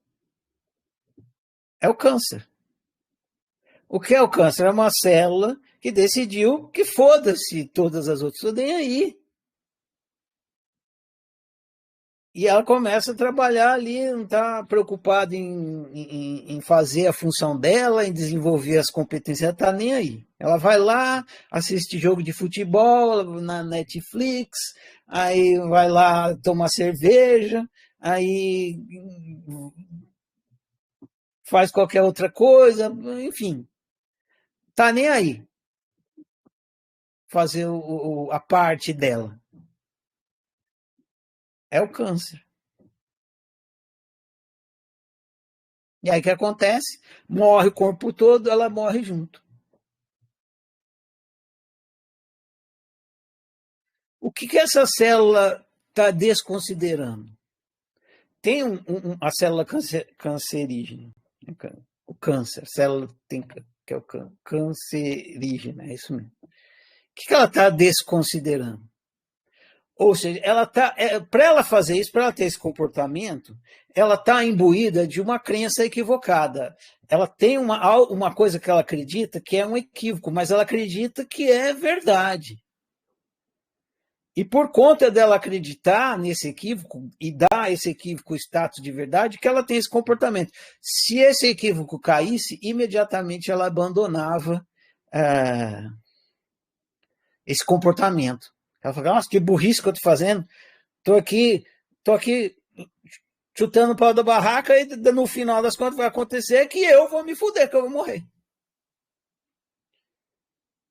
É o câncer. O que é o câncer? É uma célula que decidiu que foda-se todas as outras. Estou nem aí. E ela começa a trabalhar ali, não está preocupada em fazer a função dela, em desenvolver as competências, ela está nem aí. Ela vai lá, assiste jogo de futebol na Netflix, aí vai lá tomar cerveja, aí faz qualquer outra coisa, enfim, está nem aí fazer a parte dela. É o câncer. E aí o que acontece? Morre o corpo todo, ela morre junto. O que essa célula está desconsiderando? Tem a célula cancerígena, o câncer, a célula tem, que é o cancerígena, é isso mesmo. O que ela está desconsiderando? Ou seja, ela tá, para ela fazer isso, para ela ter esse comportamento, ela está imbuída de uma crença equivocada. Ela tem uma coisa que ela acredita que é um equívoco, mas ela acredita que é verdade. E por conta dela acreditar nesse equívoco e dar esse equívoco o status de verdade, que ela tem esse comportamento. Se esse equívoco caísse, imediatamente ela abandonava esse comportamento. Ela falava, nossa, que burrice que eu estou fazendo. Tô aqui chutando o pau da barraca e no final das contas vai acontecer que eu vou me fuder, que eu vou morrer.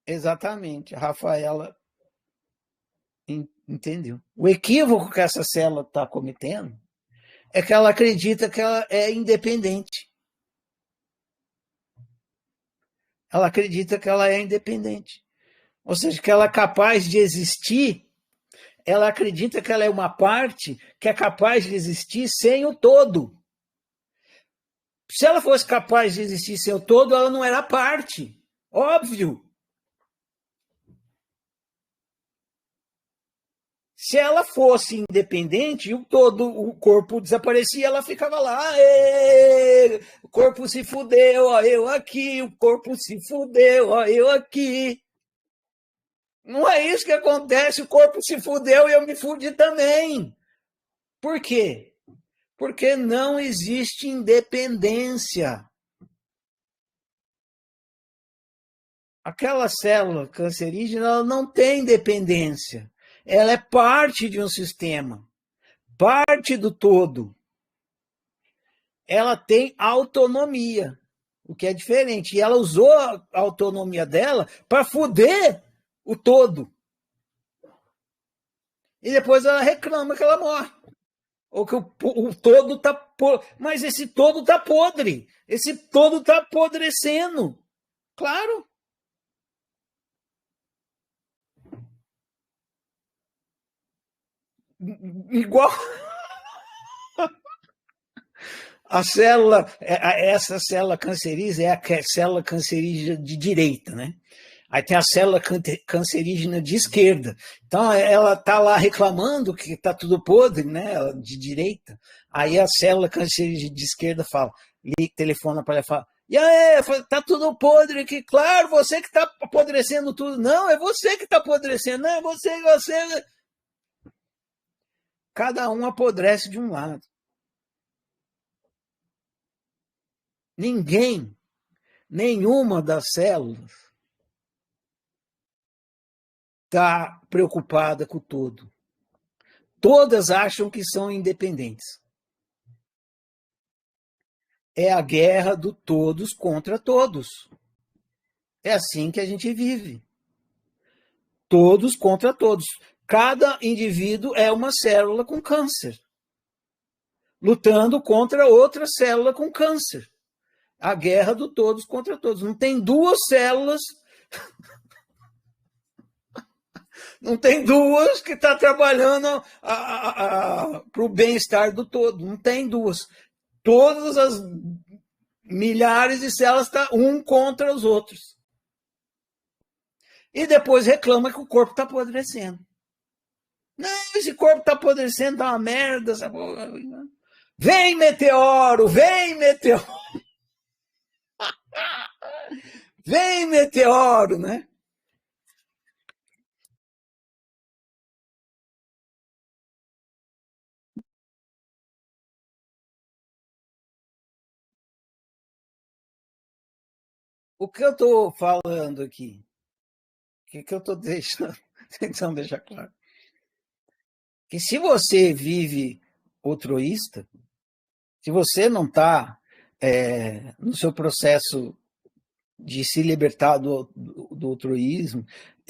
Exatamente. A Rafaela entendeu. O equívoco que essa célula está cometendo é que ela acredita que ela é independente. Ela acredita que ela é independente. Ou seja, que ela é capaz de existir, ela acredita que ela é uma parte que é capaz de existir sem o todo. Se ela fosse capaz de existir sem o todo, ela não era parte. Óbvio. Se ela fosse independente, todo o corpo desaparecia, ela ficava lá, o corpo se fudeu, ó, eu aqui, o corpo se fudeu, ó, eu aqui. Não é isso que acontece, o corpo se fudeu e eu me fudi também. Por quê? Porque não existe independência. Aquela célula cancerígena ela não tem dependência. Ela é parte de um sistema, parte do todo. Ela tem autonomia, o que é diferente. E ela usou a autonomia dela para foder o todo. E depois ela reclama que ela morre. Ou que o todo está podre. Mas esse todo está podre. Esse todo está apodrecendo. Claro. Igual a célula, essa célula cancerígena é a célula cancerígena de direita, né? Aí tem a célula cancerígena de esquerda. Então ela está lá reclamando que está tudo podre, né? De direita. Aí a célula cancerígena de esquerda fala, telefona para ela e fala: e aí, tá tudo podre aqui. Claro, você que está apodrecendo tudo. Não, é você que está apodrecendo. Não, é você. Cada um apodrece de um lado. Ninguém, nenhuma das células está preocupada com o todo. Todas acham que são independentes. É a guerra do todos contra todos. É assim que a gente vive. Todos contra todos. Cada indivíduo é uma célula com câncer, lutando contra outra célula com câncer. A guerra do todos contra todos. Não tem duas células, não tem duas que estão trabalhando para o bem-estar do todo. Não tem duas. Todas as milhares de células estão um contra os outros. E depois reclama que o corpo está apodrecendo. Não, esse corpo está apodrecendo, tá uma merda. Essa porra. Vem, meteoro, vem, meteoro. Vem, meteoro, né? O que eu estou falando aqui? O que eu estou deixando, tentando deixar claro? Que se você vive altruísta, se você não está no seu processo de se libertar do altruísmo,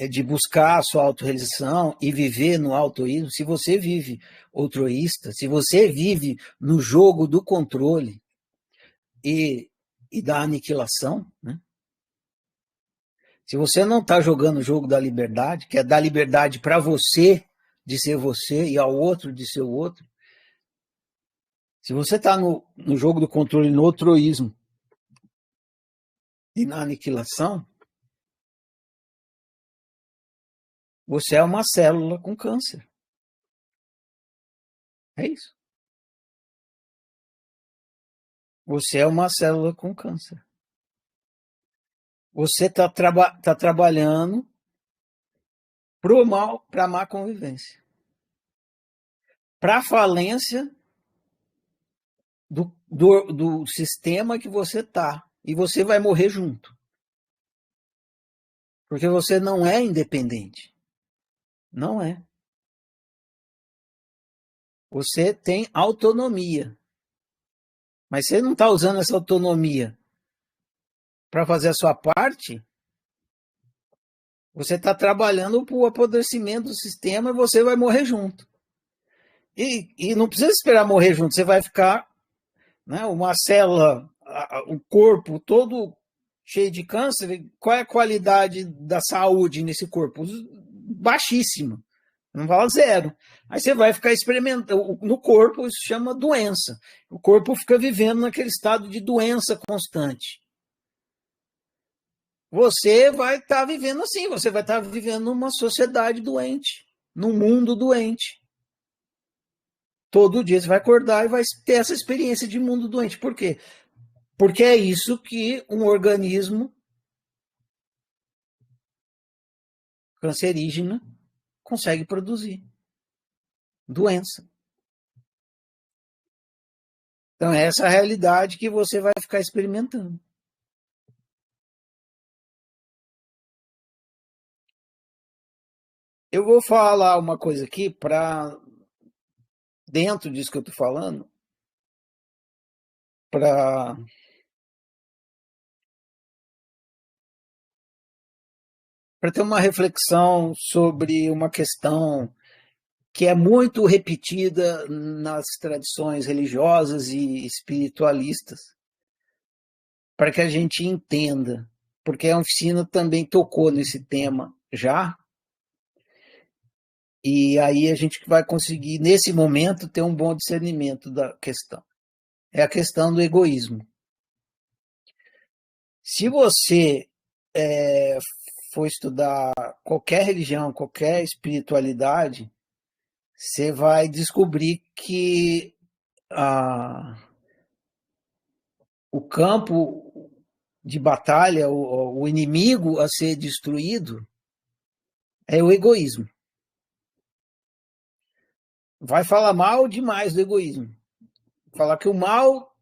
de buscar a sua autorrealização e viver no altruísmo, se você vive altruísta, se você vive no jogo do controle e da aniquilação, né? Se você não está jogando o jogo da liberdade, que é dar liberdade para você de ser você e ao outro de ser o outro, se você está no jogo do controle, no altruísmo e na aniquilação, você é uma célula com câncer. É isso. Você é uma célula com câncer. Você está tá trabalhando para o mal, para a má convivência, para a falência do sistema que você está. E você vai morrer junto. Porque você não é independente. Não é. Você tem autonomia. Mas você não está usando essa autonomia para fazer a sua parte, você está trabalhando para o apodrecimento do sistema e você vai morrer junto. E não precisa esperar morrer junto, você vai ficar, né, uma célula, o corpo todo cheio de câncer. Qual é a qualidade da saúde nesse corpo? Baixíssima. Não fala zero. Aí você vai ficar experimentando. No corpo, isso chama doença. O corpo fica vivendo naquele estado de doença constante. Você vai estar vivendo assim, você vai estar vivendo numa sociedade doente, num mundo doente. Todo dia você vai acordar e vai ter essa experiência de mundo doente. Por quê? Porque é isso que um organismo cancerígeno consegue produzir. Doença. Então, é essa a realidade que você vai ficar experimentando. Eu vou falar uma coisa aqui para, dentro disso que eu estou falando, para ter uma reflexão sobre uma questão que é muito repetida nas tradições religiosas e espiritualistas, para que a gente entenda, porque a oficina também tocou nesse tema já, e aí a gente vai conseguir, nesse momento, ter um bom discernimento da questão. É a questão do egoísmo. Se você for estudar qualquer religião, qualquer espiritualidade, você vai descobrir que o campo de batalha, o inimigo a ser destruído, é o egoísmo. Vai falar mal demais do egoísmo. Falar que o mal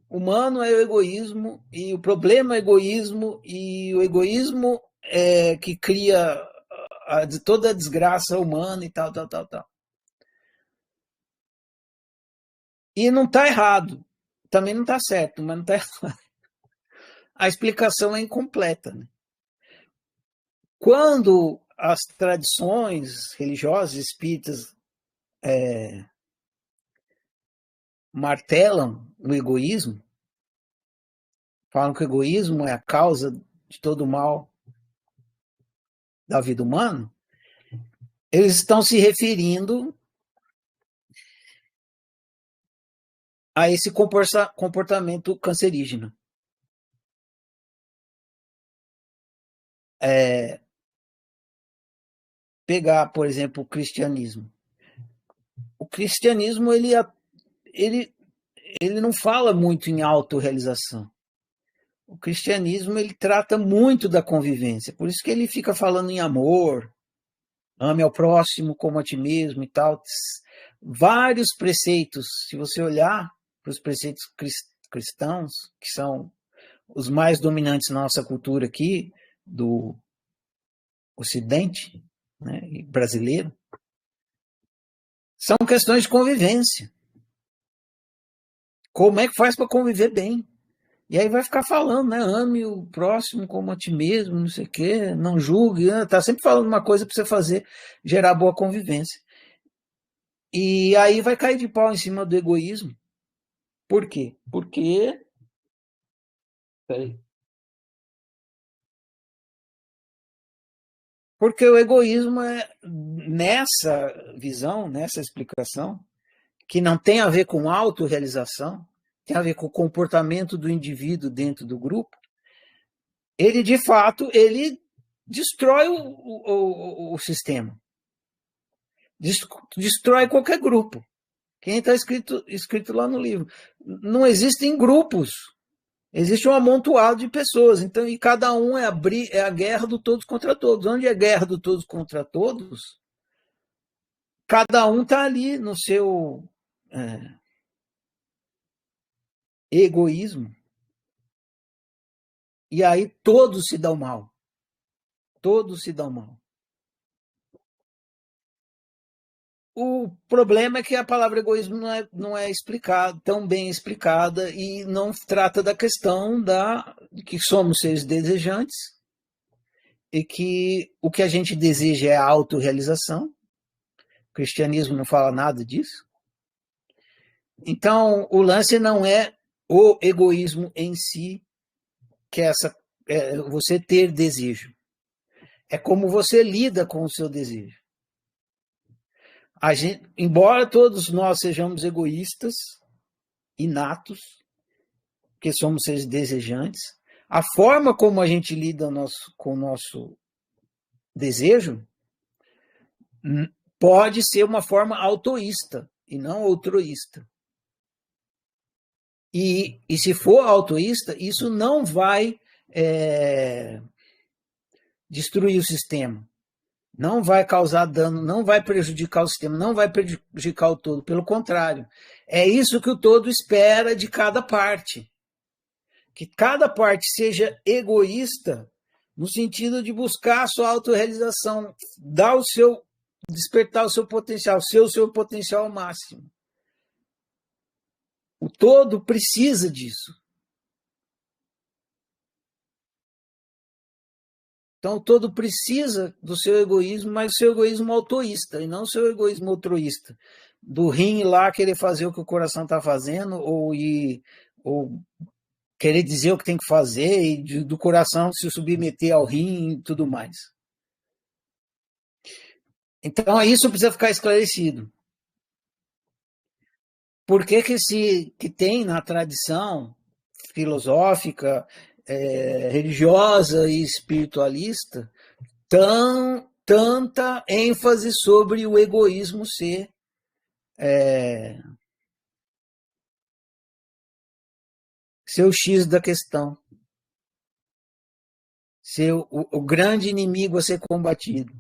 humano é o egoísmo, e o problema é o egoísmo, e o egoísmo é que cria toda a desgraça humana e tal, tal, tal, tal. E não está errado. Também não está certo, mas não está errado. A explicação é incompleta. Né? Quando as tradições religiosas espíritas martelam o egoísmo, falam que o egoísmo é a causa de todo o mal da vida humana, eles estão se referindo a esse comportamento cancerígeno. Pegar, por exemplo, o cristianismo. O cristianismo ele, ele não fala muito em autorrealização. O cristianismo ele trata muito da convivência, por isso que ele fica falando em amor, ame ao próximo como a ti mesmo e tal. Vários preceitos, se você olhar para os preceitos cristãos, que são os mais dominantes na nossa cultura aqui, do Ocidente, né, brasileiro, são questões de convivência. Como é que faz para conviver bem? E aí vai ficar falando, né? Ame o próximo como a ti mesmo, não sei o quê, não julgue. Tá sempre falando uma coisa para você fazer, gerar boa convivência. E aí vai cair de pau em cima do egoísmo. Por quê? Peraí. Porque o egoísmo é, nessa visão, nessa explicação, que não tem a ver com autorrealização, tem a ver com o comportamento do indivíduo dentro do grupo, ele de fato ele destrói o sistema, destrói qualquer grupo. Quem está escrito lá no livro. Não existem grupos, existe um amontoado de pessoas, então, e cada um é a guerra do todos contra todos. Onde é guerra do todos contra todos, cada um está ali no seu egoísmo, e aí todos se dão mal. Todos se dão mal. O problema é que a palavra egoísmo não é explicada, tão bem explicada, e não trata da questão que somos seres desejantes e que o que a gente deseja é a autorrealização. O cristianismo não fala nada disso. Então, o lance não é o egoísmo em si, que é você ter desejo. É como você lida com o seu desejo. Embora todos nós sejamos egoístas, inatos, porque somos seres desejantes, a forma como a gente lida com o nosso desejo pode ser uma forma autoísta e não altruísta. E se for autoísta, isso não vai destruir o sistema, não vai causar dano, não vai prejudicar o sistema, não vai prejudicar o todo. Pelo contrário, é isso que o todo espera de cada parte. Que cada parte seja egoísta no sentido de buscar a sua autorrealização, despertar o seu potencial, ser o seu potencial máximo. O todo precisa disso. Então, o todo precisa do seu egoísmo, mas o seu egoísmo autoísta, e não o seu egoísmo altruísta. Do rim lá querer fazer o que o coração está fazendo, ou querer dizer o que tem que fazer, e do coração se submeter ao rim e tudo mais. Então, isso precisa ficar esclarecido. Por que que tem na tradição filosófica, religiosa e espiritualista tanta ênfase sobre o egoísmo ser o X da questão, ser o grande inimigo a ser combatido.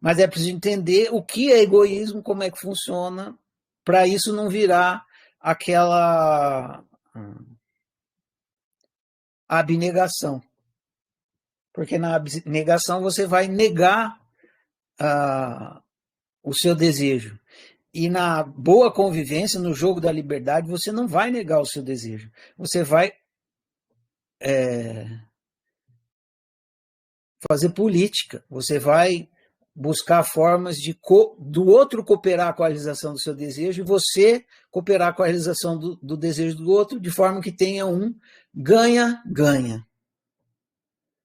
Mas é preciso entender o que é egoísmo, como é que funciona, para isso não virar aquela abnegação. Porque na abnegação você vai negar o seu desejo. E na boa convivência, no jogo da liberdade, você não vai negar o seu desejo. Você vai fazer política. Você vai buscar formas do outro cooperar com a realização do seu desejo e você cooperar com a realização do desejo do outro, de forma que tenha um ganha-ganha.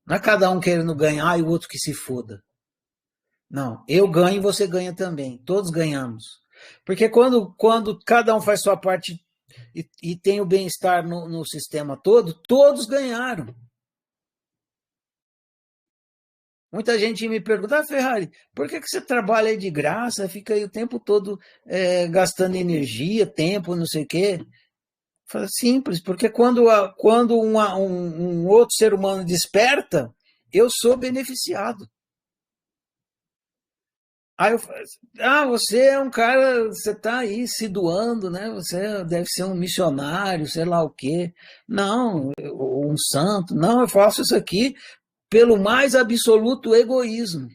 Não é cada um querendo ganhar e o outro que se foda. Não, eu ganho e você ganha também. Todos ganhamos. Porque quando cada um faz sua parte e tem o bem-estar no sistema todo, todos ganharam. Muita gente me pergunta, Ferrari, por que você trabalha aí de graça, fica aí o tempo todo gastando energia, tempo, não sei o quê? Fala, simples, porque quando um outro ser humano desperta, eu sou beneficiado. Aí eu falo, você é um cara, você está aí se doando, né? Você deve ser um missionário, sei lá o quê. Não, um santo. Não, eu faço isso aqui pelo mais absoluto egoísmo.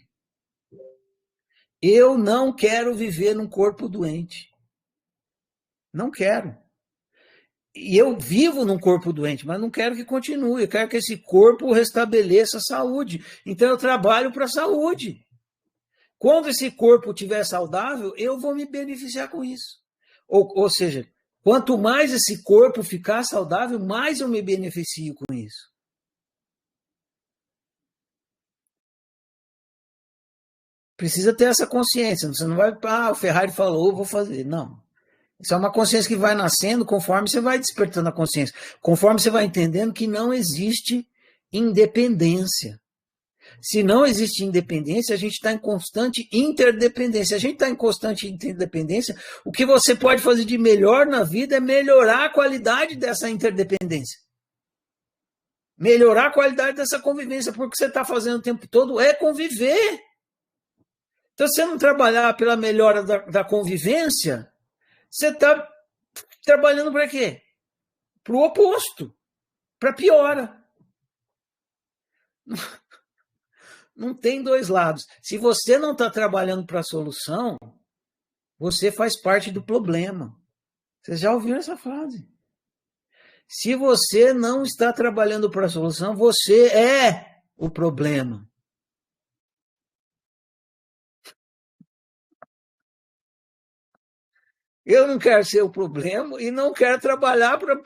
Eu não quero viver num corpo doente. Não quero. E eu vivo num corpo doente, mas não quero que continue. Eu quero que esse corpo restabeleça a saúde. Então eu trabalho para a saúde. Quando esse corpo estiver saudável, eu vou me beneficiar com isso. Ou seja, quanto mais esse corpo ficar saudável, mais eu me beneficio com isso. Precisa ter essa consciência. Você não vai, o Ferrari falou, vou fazer. Não. Isso é uma consciência que vai nascendo conforme você vai despertando a consciência. Conforme você vai entendendo que não existe independência. Se não existe independência, a gente está em constante interdependência. Se a gente está em constante interdependência, o que você pode fazer de melhor na vida é melhorar a qualidade dessa interdependência. Melhorar a qualidade dessa convivência, porque o que você está fazendo o tempo todo é conviver. Então, se você não trabalhar pela melhora da convivência, você está trabalhando para quê? Para o oposto, para piora. Não tem dois lados. Se você não está trabalhando para a solução, você faz parte do problema. Vocês já ouviram essa frase? Se você não está trabalhando para a solução, você é o problema. Eu não quero ser o problema e não quero trabalhar para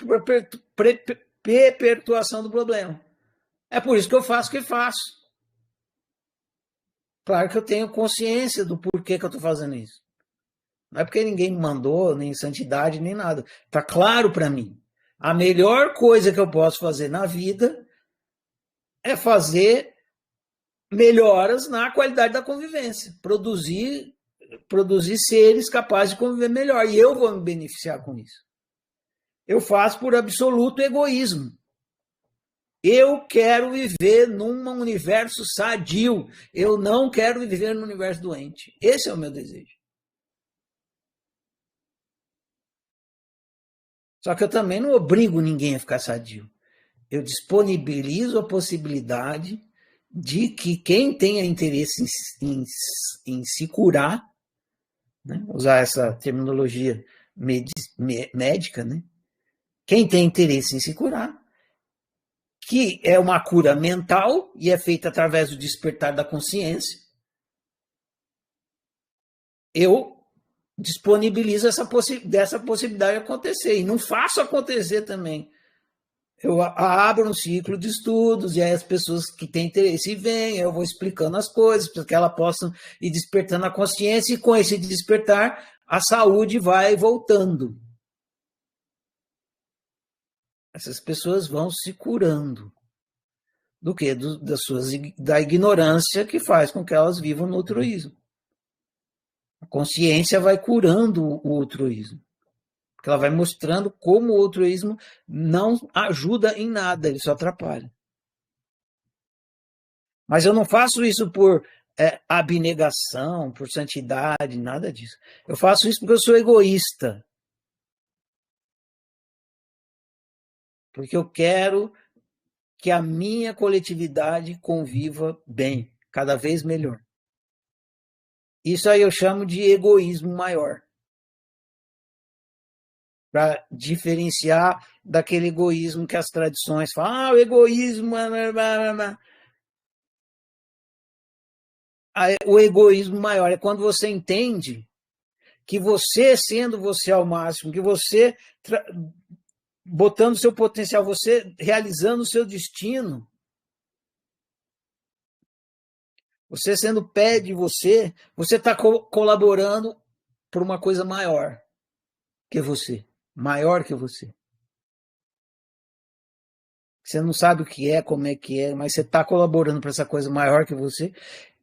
perpetuação do problema. É por isso que eu faço o que faço. Claro que eu tenho consciência do porquê que eu estou fazendo isso. Não é porque ninguém me mandou, nem santidade, nem nada. Está claro para mim. A melhor coisa que eu posso fazer na vida é fazer melhoras na qualidade da convivência. Produzir seres capazes de conviver melhor. E eu vou me beneficiar com isso. Eu faço por absoluto egoísmo. Eu quero viver num universo sadio. Eu não quero viver num universo doente. Esse é o meu desejo. Só que eu também não obrigo ninguém a ficar sadio. Eu disponibilizo a possibilidade de que quem tenha interesse em se curar, né, usar essa terminologia médica, né, quem tem interesse em se curar, que é uma cura mental e é feita através do despertar da consciência, eu disponibilizo dessa possibilidade de acontecer. E não faço acontecer também. Eu abro um ciclo de estudos e aí as pessoas que têm interesse vêm, eu vou explicando as coisas para que elas possam ir despertando a consciência e com esse despertar a saúde vai voltando. Essas pessoas vão se curando do que? Da ignorância que faz com que elas vivam no altruísmo. A consciência vai curando o altruísmo. Porque ela vai mostrando como o altruísmo não ajuda em nada, ele só atrapalha. Mas eu não faço isso por abnegação, por santidade, nada disso. Eu faço isso porque eu sou egoísta. Porque eu quero que a minha coletividade conviva bem, cada vez melhor. Isso aí eu chamo de egoísmo maior. Para diferenciar daquele egoísmo que as tradições falam, o egoísmo. O egoísmo maior é quando você entende que você, sendo você ao máximo, que você botando seu potencial, você realizando o seu destino, você sendo pé de você, você está colaborando por uma coisa maior que você, maior que você. Você não sabe o que é, como é que é, mas você está colaborando para essa coisa maior que você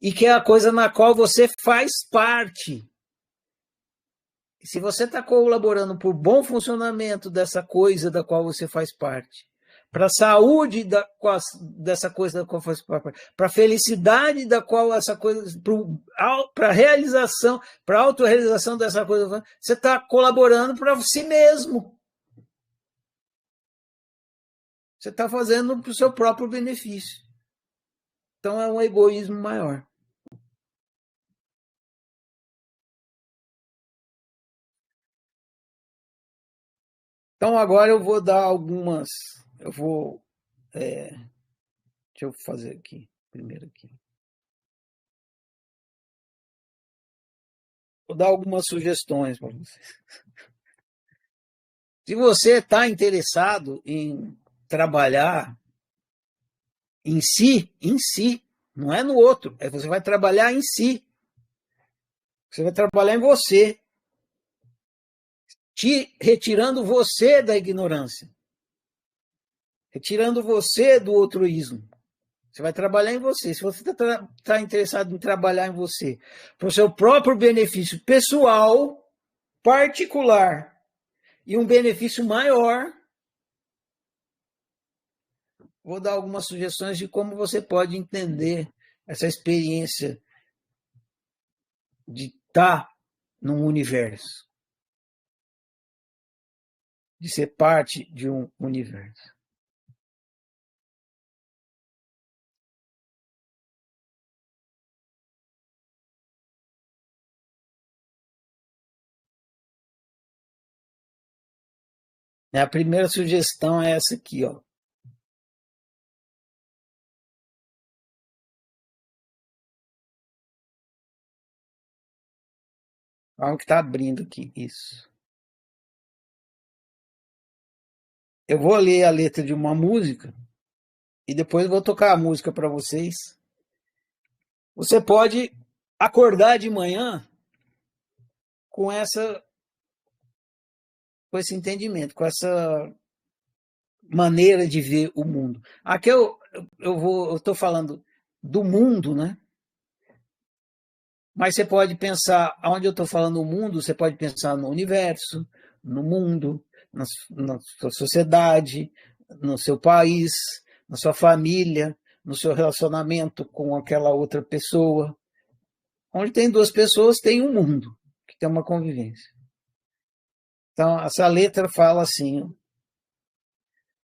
e que é a coisa na qual você faz parte. E se você está colaborando para o bom funcionamento dessa coisa da qual você faz parte, para a saúde dessa coisa da qual faz parte, para a felicidade da qual essa coisa, para a realização, para a autorrealização dessa coisa, você está colaborando para si mesmo. Você está fazendo para o seu próprio benefício. Então é um egoísmo maior. Então agora eu vou dar algumas. Eu vou. Deixa eu fazer aqui. Primeiro aqui. Vou dar algumas sugestões para vocês. Se você está interessado em trabalhar em si, não é no outro, é você vai trabalhar em si. Você vai trabalhar em você, te retirando você da ignorância, retirando você do altruísmo. Você vai trabalhar em você. Se você está interessado em trabalhar em você, para o seu próprio benefício pessoal, particular e um benefício maior, vou dar algumas sugestões de como você pode entender essa experiência de estar num universo, de ser parte de um universo. A primeira sugestão é essa aqui, ó. Vamos que está abrindo aqui, isso. Eu vou ler a letra de uma música e depois vou tocar a música para vocês. Você pode acordar de manhã com com esse entendimento, com essa maneira de ver o mundo. Aqui eu estou falando do mundo, né? Mas você pode pensar, onde eu estou falando o mundo, você pode pensar no universo, no mundo, na sua sociedade, no seu país, na sua família, no seu relacionamento com aquela outra pessoa. Onde tem duas pessoas, tem um mundo, que tem uma convivência. Então, essa letra fala assim: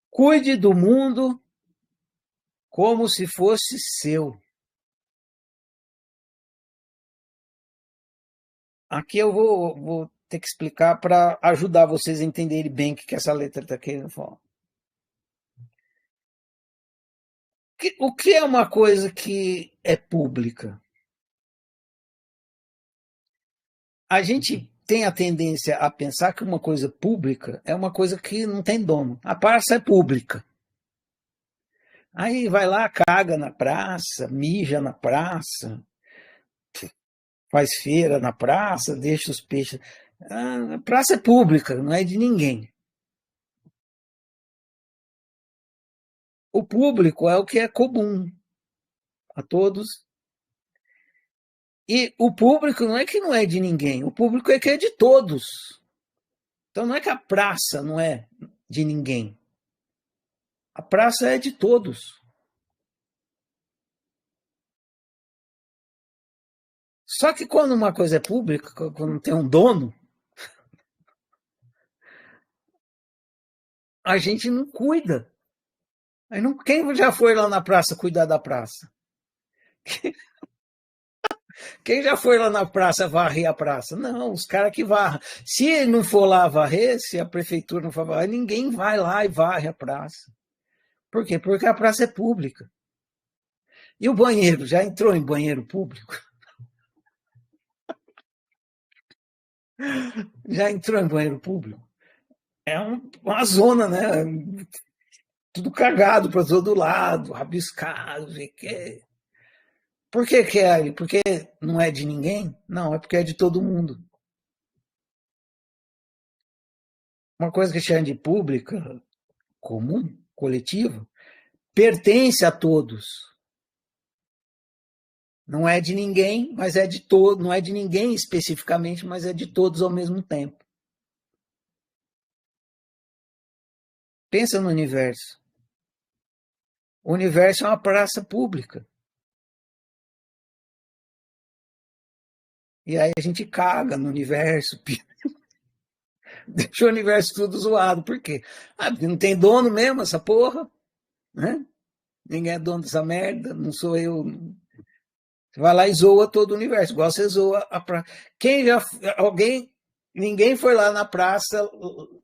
cuide do mundo como se fosse seu. Aqui eu vou ter que explicar para ajudar vocês a entenderem bem o que essa letra está querendo falar. O que é uma coisa que é pública? A gente tem a tendência a pensar que uma coisa pública é uma coisa que não tem dono. A praça é pública. Aí vai lá, caga na praça, mija na praça, faz feira na praça, deixa os peixes. A praça é pública, não é de ninguém. O público é o que é comum a todos. E o público não é que não é de ninguém, o público é que é de todos. Então não é que a praça não é de ninguém. A praça é de todos. Só que quando uma coisa é pública, quando tem um dono, a gente não cuida. Aí não, quem já foi lá na praça cuidar da praça? Quem já foi lá na praça varrer a praça? Não, os caras que varram. Se não for lá varrer, se a prefeitura não for varrer, ninguém vai lá e varre a praça. Por quê? Porque a praça é pública. E o banheiro? Já entrou em banheiro público? Já entrou em banheiro público? É uma zona, né? Tudo cagado para todo lado, rabiscado. Por que é ali? Porque não é de ninguém? Não, é porque é de todo mundo. Uma coisa que chama de pública, comum, coletiva, pertence a todos. Não é de ninguém, mas é de todo, não é de ninguém especificamente, mas é de todos ao mesmo tempo. Pensa no universo. O universo é uma praça pública. E aí a gente caga no universo, deixa o universo tudo zoado. Por quê? Ah, porque não tem dono mesmo essa porra, né? Ninguém é dono dessa merda, não sou eu. Você vai lá e zoa todo o universo, igual você zoa a praça. Quem já. Alguém. Ninguém foi lá na praça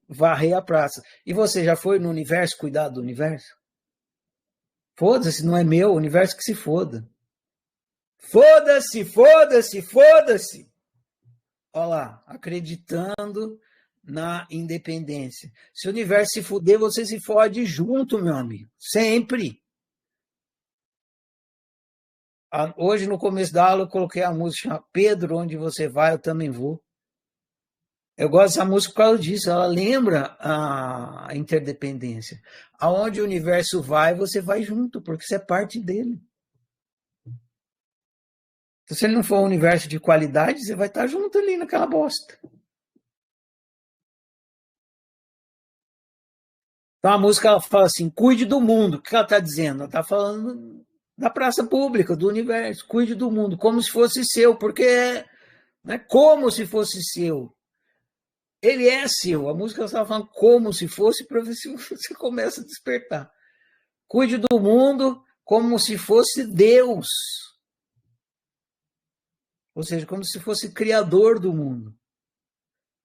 varrer a praça. E você já foi no universo cuidar do universo? Foda-se, não é meu, o universo que se foda. Foda-se, foda-se, foda-se. Olha lá, acreditando na independência. Se o universo se fuder, você se fode junto, meu amigo. Sempre. Hoje, no começo da aula, eu coloquei a música chama Pedro, onde você vai, eu também vou. Eu gosto dessa música por causa disso, ela lembra a interdependência. Aonde o universo vai, você vai junto, porque você é parte dele. Se ele não for um universo de qualidade, você vai estar junto ali naquela bosta. Então a música ela fala assim: cuide do mundo. O que ela está dizendo? Ela está falando da praça pública, do universo. Cuide do mundo, como se fosse seu, porque não é como se fosse seu. Ele é seu. A música estava falando como se fosse, para ver se você começa a despertar. Cuide do mundo como se fosse Deus. Ou seja, como se fosse criador do mundo.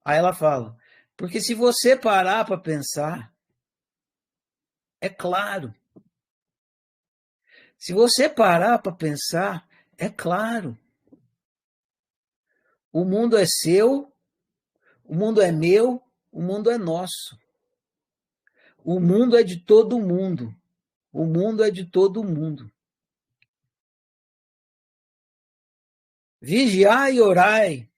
Aí ela fala, porque se você parar para pensar, é claro. Se você parar para pensar, é claro. O mundo é seu, o mundo é meu, o mundo é nosso. O mundo é de todo mundo. O mundo é de todo mundo. Vigiai e orai.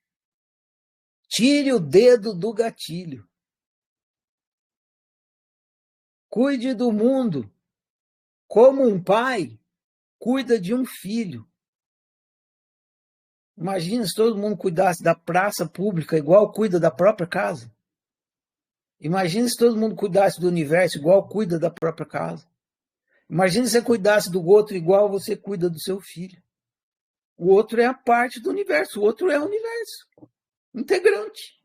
Tire o dedo do gatilho. Cuide do mundo como um pai cuida de um filho. Imagina se todo mundo cuidasse da praça pública igual cuida da própria casa. Imagina se todo mundo cuidasse do universo igual cuida da própria casa. Imagina se você cuidasse do outro igual você cuida do seu filho. O outro é a parte do universo, o outro é o universo, integrante.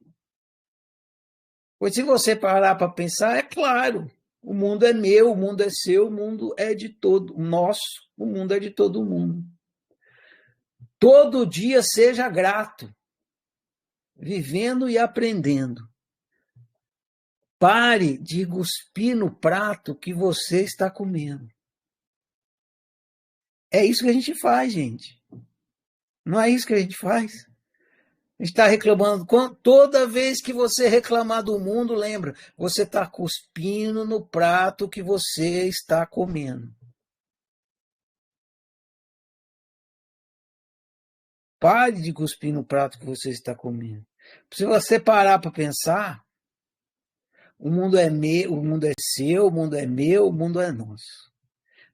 Pois se você parar para pensar, é claro, o mundo é meu, o mundo é seu, o mundo é de todo, nosso, o mundo é de todo mundo. Todo dia seja grato, vivendo e aprendendo. Pare de cuspir no prato que você está comendo. É isso que a gente faz, gente. Não é isso que a gente faz. A gente está reclamando. Toda vez que você reclamar do mundo, lembra, você está cuspindo no prato que você está comendo. Pare de cuspir no prato que você está comendo. Se você parar para pensar, o mundo é meu, o mundo é seu, o mundo é meu, o mundo é nosso.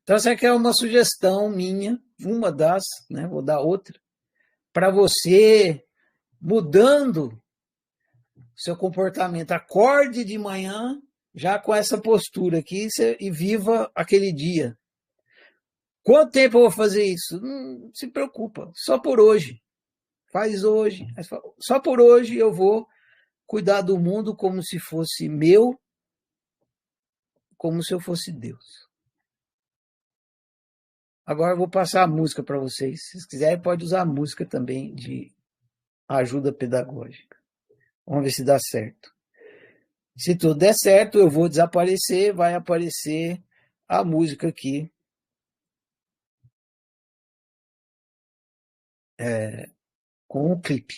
Então, essa aqui é uma sugestão minha, uma das, né? Vou dar outra, para você, mudando seu comportamento. Acorde de manhã já com essa postura aqui e viva aquele dia. Quanto tempo eu vou fazer isso? Não se preocupa, só por hoje. Faz hoje. Só por hoje eu vou cuidar do mundo como se fosse meu, como se eu fosse Deus. Agora eu vou passar a música para vocês. Se vocês quiserem, pode usar a música também de ajuda pedagógica. Vamos ver se dá certo. Se tudo der certo, eu vou desaparecer, vai aparecer a música aqui. Com o clipe.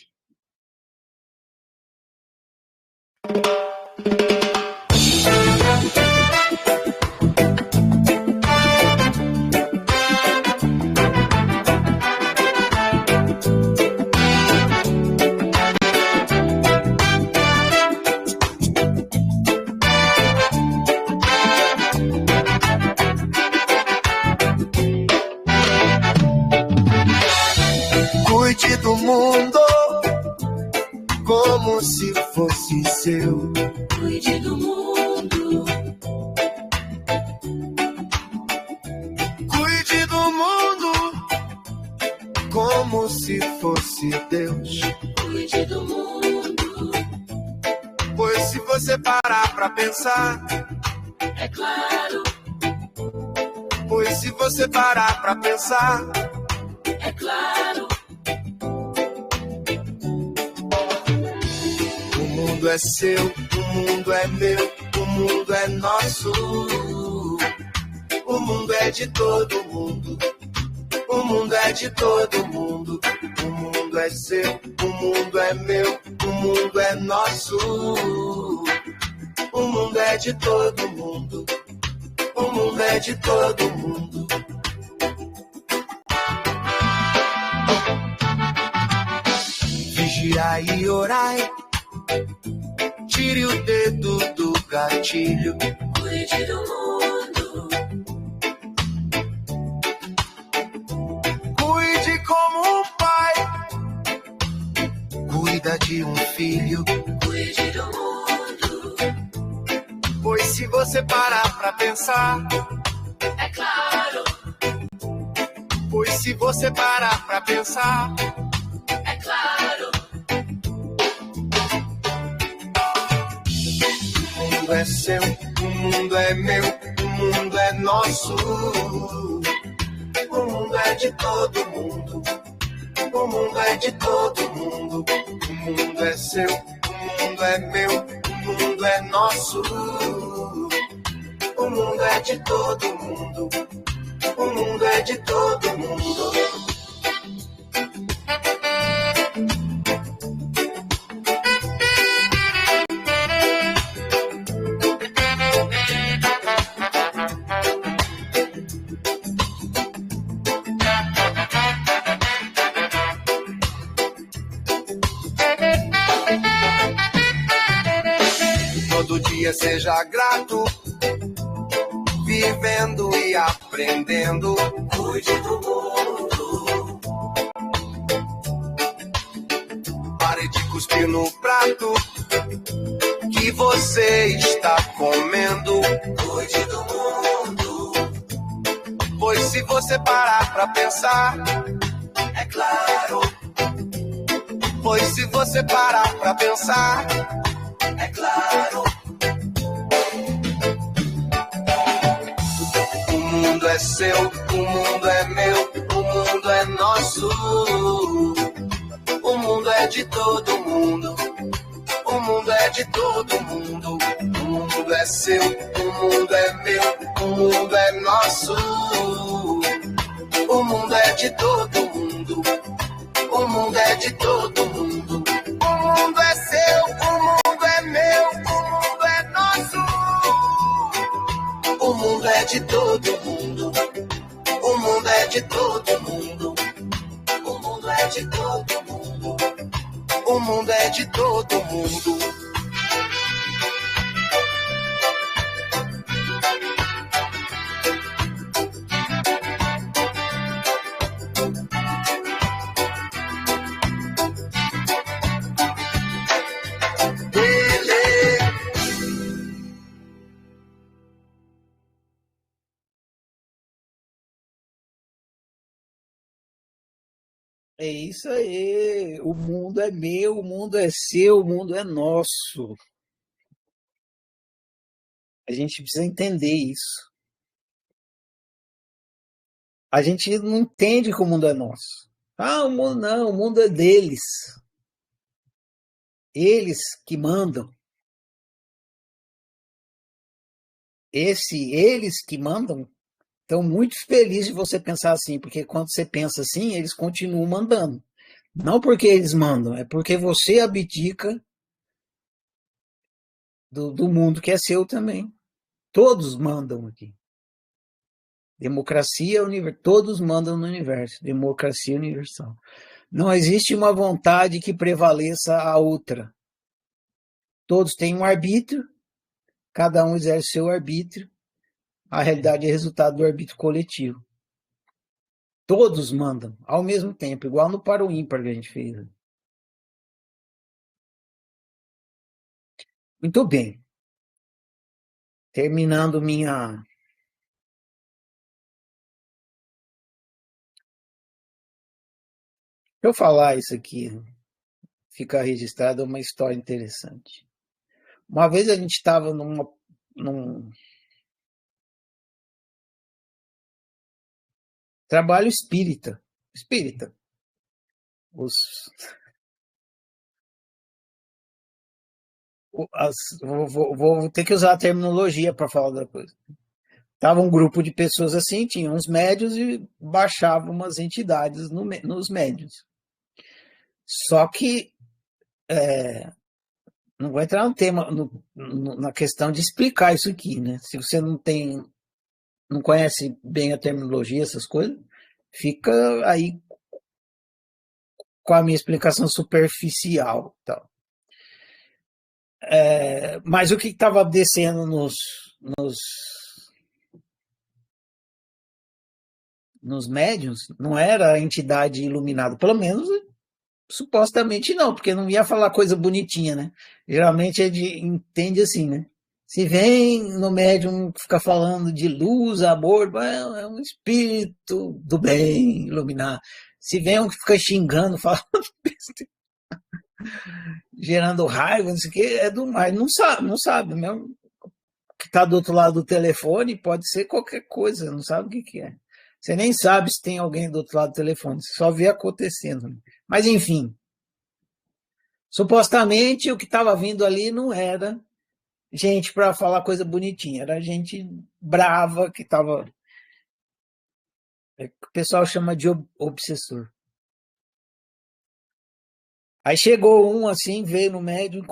Cuide do mundo como se fosse seu. Cuide do mundo. Cuide do mundo como se fosse Deus. Cuide do mundo. Pois se você parar pra pensar, é claro. Pois se você parar pra pensar, é claro. O mundo é seu, o mundo é meu, o mundo é nosso. O mundo é de todo mundo. O mundo é de todo mundo. O mundo é seu, o mundo é meu, o mundo é nosso. O mundo é de todo mundo. O mundo é de todo mundo. Vigiai e orai. Tire o dedo do gatilho. Cuide do mundo. Cuide como um pai cuida de um filho. Cuide do mundo. Pois se você parar pra pensar, é claro. Pois se você parar pra pensar, é claro. O mundo é seu, o mundo é meu, o mundo é nosso. O mundo é de todo mundo. O mundo é de todo mundo. O mundo é seu, o mundo é meu, o mundo é nosso. O mundo é de todo mundo. O mundo é de todo mundo. Todo dia seja grato, vivendo e aprendendo. Cuide do mundo. Pare de cuspir no prato que você está comendo. Cuide do mundo. Pois se você parar pra pensar, é claro. Pois se você parar pra pensar, é claro. O mundo é seu, o mundo é meu, o mundo é nosso. O mundo é de todo mundo. O mundo é de todo mundo. O mundo é seu, o mundo é meu, o mundo é nosso. O mundo de todo mundo. O mundo é de todo mundo. O mundo é seu, o mundo é meu, o mundo é nosso. O mundo é de todo mundo. O mundo é de todo mundo. O mundo é de todo mundo. O mundo é de todo mundo. É isso aí. O mundo é meu, o mundo é seu, o mundo é nosso. A gente precisa entender isso. A gente não entende que o mundo é nosso. Ah, o mundo não, o mundo é deles. Eles que mandam. Eles que mandam estão muito felizes de você pensar assim, porque quando você pensa assim, eles continuam mandando. Não porque eles mandam, é porque você abdica do mundo que é seu também. Todos mandam aqui. Democracia universal. Todos mandam no universo. Democracia universal. Não existe uma vontade que prevaleça a outra. Todos têm um arbítrio, cada um exerce seu arbítrio. A realidade é resultado do arbítrio coletivo. Todos mandam ao mesmo tempo, igual no par ou ímpar que a gente fez. Muito bem. Terminando minha. Deixa eu falar isso aqui, fica registrado uma história interessante. Uma vez a gente estava num trabalho espírita. Espírita. Os, vou ter que usar a terminologia para falar da coisa. Tava um grupo de pessoas assim, tinha uns médios e baixavam umas entidades nos médios. Só que não vou entrar no tema, na questão de explicar isso aqui, né? Se você não conhece bem a terminologia, essas coisas, fica aí com a minha explicação superficial, tal. Mas o que estava descendo nos médiuns não era a entidade iluminada, pelo menos supostamente não, porque não ia falar coisa bonitinha, né? Geralmente entende assim, né? Se vem no médium ficar falando de luz, amor, é um espírito do bem iluminar. Se vem um que fica xingando, falando, gerando raiva, não sei o que, é do mais. Não sabe, mesmo que está do outro lado do telefone pode ser qualquer coisa, não sabe o que é. Você nem sabe se tem alguém do outro lado do telefone, você só vê acontecendo. Mas, enfim, supostamente o que estava vindo ali não era gente para falar coisa bonitinha, era gente brava que estava. O pessoal chama de obsessor. Aí chegou um assim, veio no médium,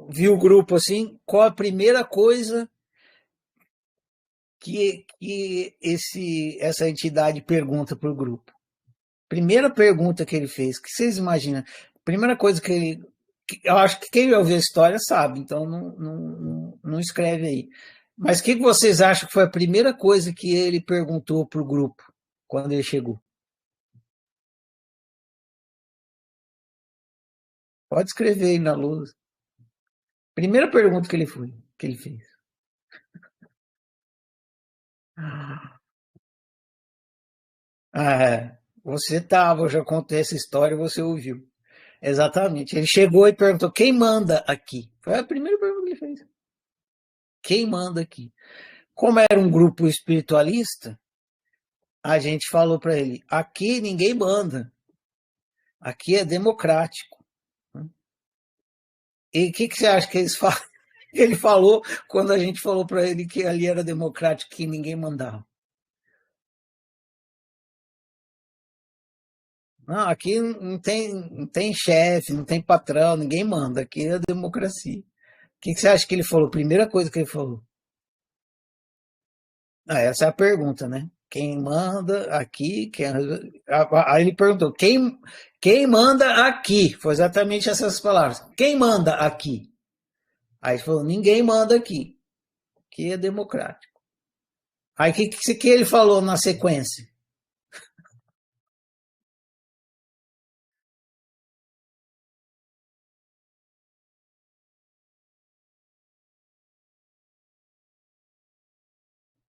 viu o grupo assim, qual a primeira coisa que essa entidade pergunta para o grupo? Primeira pergunta que ele fez, que vocês imaginam? Primeira coisa que ele. Eu acho que quem ouviu a história sabe, então não escreve aí. Mas o que vocês acham que foi a primeira coisa que ele perguntou para o grupo quando ele chegou? Pode escrever aí na luz. Primeira pergunta que ele fez. Você estava, eu já contei essa história, você ouviu. Exatamente. Ele chegou e perguntou: quem manda aqui? Foi a primeira pergunta que ele fez. Quem manda aqui? Como era um grupo espiritualista, a gente falou para ele: aqui ninguém manda. Aqui é democrático. E o que você acha que ele falou quando a gente falou para ele que ali era democrático, que ninguém mandava? Não, aqui não tem chefe, não tem patrão, ninguém manda. Aqui é democracia. O que você acha que ele falou? Primeira coisa que ele falou. Ah, essa é a pergunta, né? Quem manda aqui? Aí ele perguntou: quem manda aqui? Foi exatamente essas palavras. Quem manda aqui? Aí ele falou: ninguém manda aqui. Aqui é democrático. Aí que ele falou na sequência?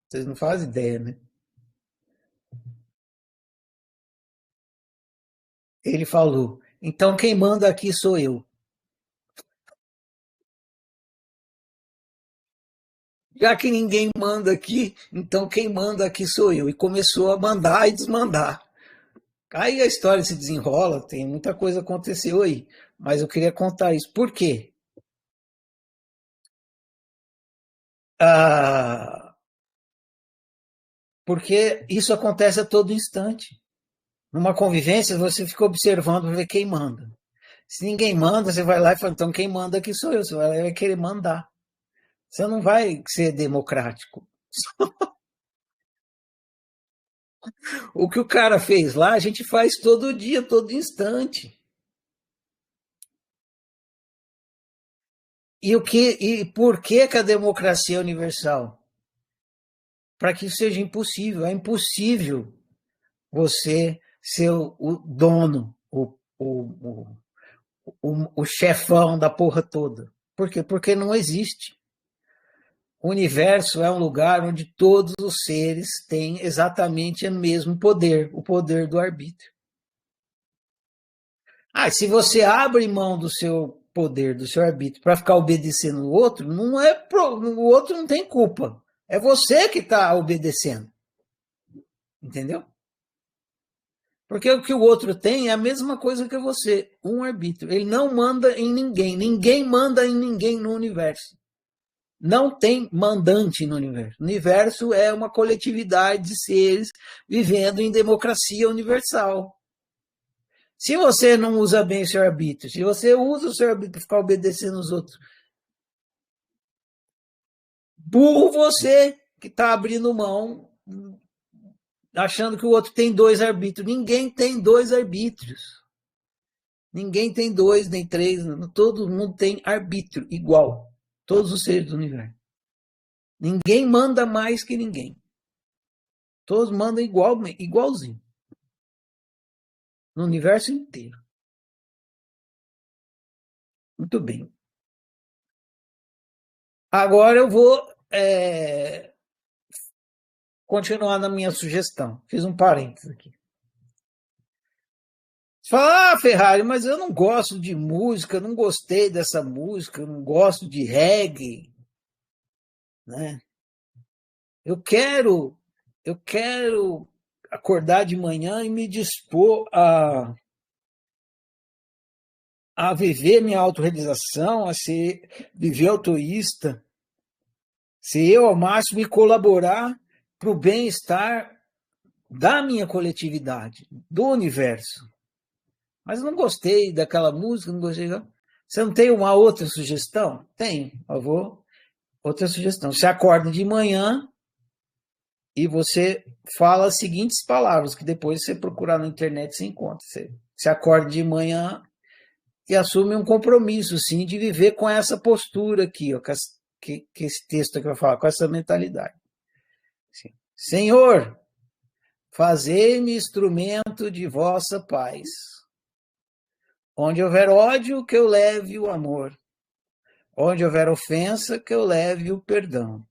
Vocês não fazem ideia, né? Ele falou: então quem manda aqui sou eu. Já que ninguém manda aqui, então quem manda aqui sou eu. E começou a mandar e desmandar. Aí a história se desenrola, tem muita coisa aconteceu aí. Mas eu queria contar isso. Por quê? Ah, porque isso acontece a todo instante. Numa convivência, você fica observando para ver quem manda. Se ninguém manda, você vai lá e fala, então quem manda aqui sou eu. Você vai querer mandar. Você não vai ser democrático. O que o cara fez lá, a gente faz todo dia, todo instante. E por que a democracia é universal? Para que isso seja impossível. É impossível você ser o dono, o chefão da porra toda. Por quê? Porque não existe. O universo é um lugar onde todos os seres têm exatamente o mesmo poder, o poder do arbítrio. Ah, se você abre mão do seu poder, do seu arbítrio, para ficar obedecendo o outro, o outro não tem culpa. É você que está obedecendo. Entendeu? Porque o que o outro tem é a mesma coisa que você, um arbítrio. Ele não manda em ninguém. Ninguém manda em ninguém no universo. Não tem mandante no universo. O universo é uma coletividade de seres vivendo em democracia universal. Se você não usa bem o seu arbítrio, se você usa o seu arbítrio para ficar obedecendo os outros, burro você que está abrindo mão, achando que o outro tem dois arbítrios. Ninguém tem dois arbítrios. Ninguém tem dois, nem três. Todo mundo tem arbítrio igual. Todos os seres do universo. Ninguém manda mais que ninguém. Todos mandam igualzinho. No universo inteiro. Muito bem. Agora eu vou continuar na minha sugestão. Fiz um parênteses aqui. Você fala, Ferrari, mas eu não gosto de música, não gostei dessa música, não gosto de reggae, né? Eu quero acordar de manhã e me dispor a viver minha autorrealização, a viver altruísta, ser eu ao máximo e colaborar para o bem-estar da minha coletividade, do universo. Mas eu não gostei daquela música, não gostei. Você não tem uma outra sugestão? Tem, eu vou. Outra sugestão. Você acorda de manhã e você fala as seguintes palavras, que depois você procurar na internet você encontra. Você acorda de manhã e assume um compromisso, sim, de viver com essa postura aqui, ó, que esse texto aqui vai falar, com essa mentalidade. Sim. Senhor, fazei-me instrumento de vossa paz. Onde houver ódio, que eu leve o amor. Onde houver ofensa, que eu leve o perdão.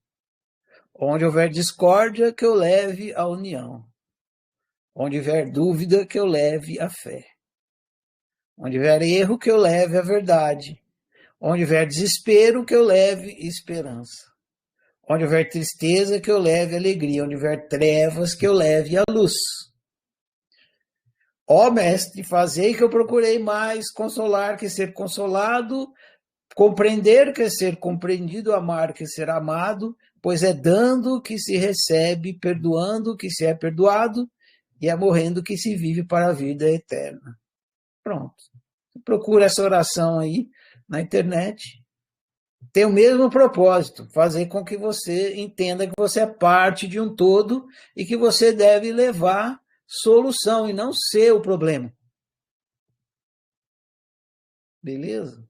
Onde houver discórdia, que eu leve a união. Onde houver dúvida, que eu leve a fé. Onde houver erro, que eu leve a verdade. Onde houver desespero, que eu leve esperança. Onde houver tristeza, que eu leve alegria. Onde houver trevas, que eu leve a luz. Ó mestre, fazei que eu procurei mais consolar que ser consolado, compreender que ser compreendido, amar que ser amado, pois é dando que se recebe, perdoando que se é perdoado, e é morrendo que se vive para a vida eterna. Pronto. Procura essa oração aí na internet. Tem o mesmo propósito, fazer com que você entenda que você é parte de um todo e que você deve levar solução e não ser o problema. Beleza?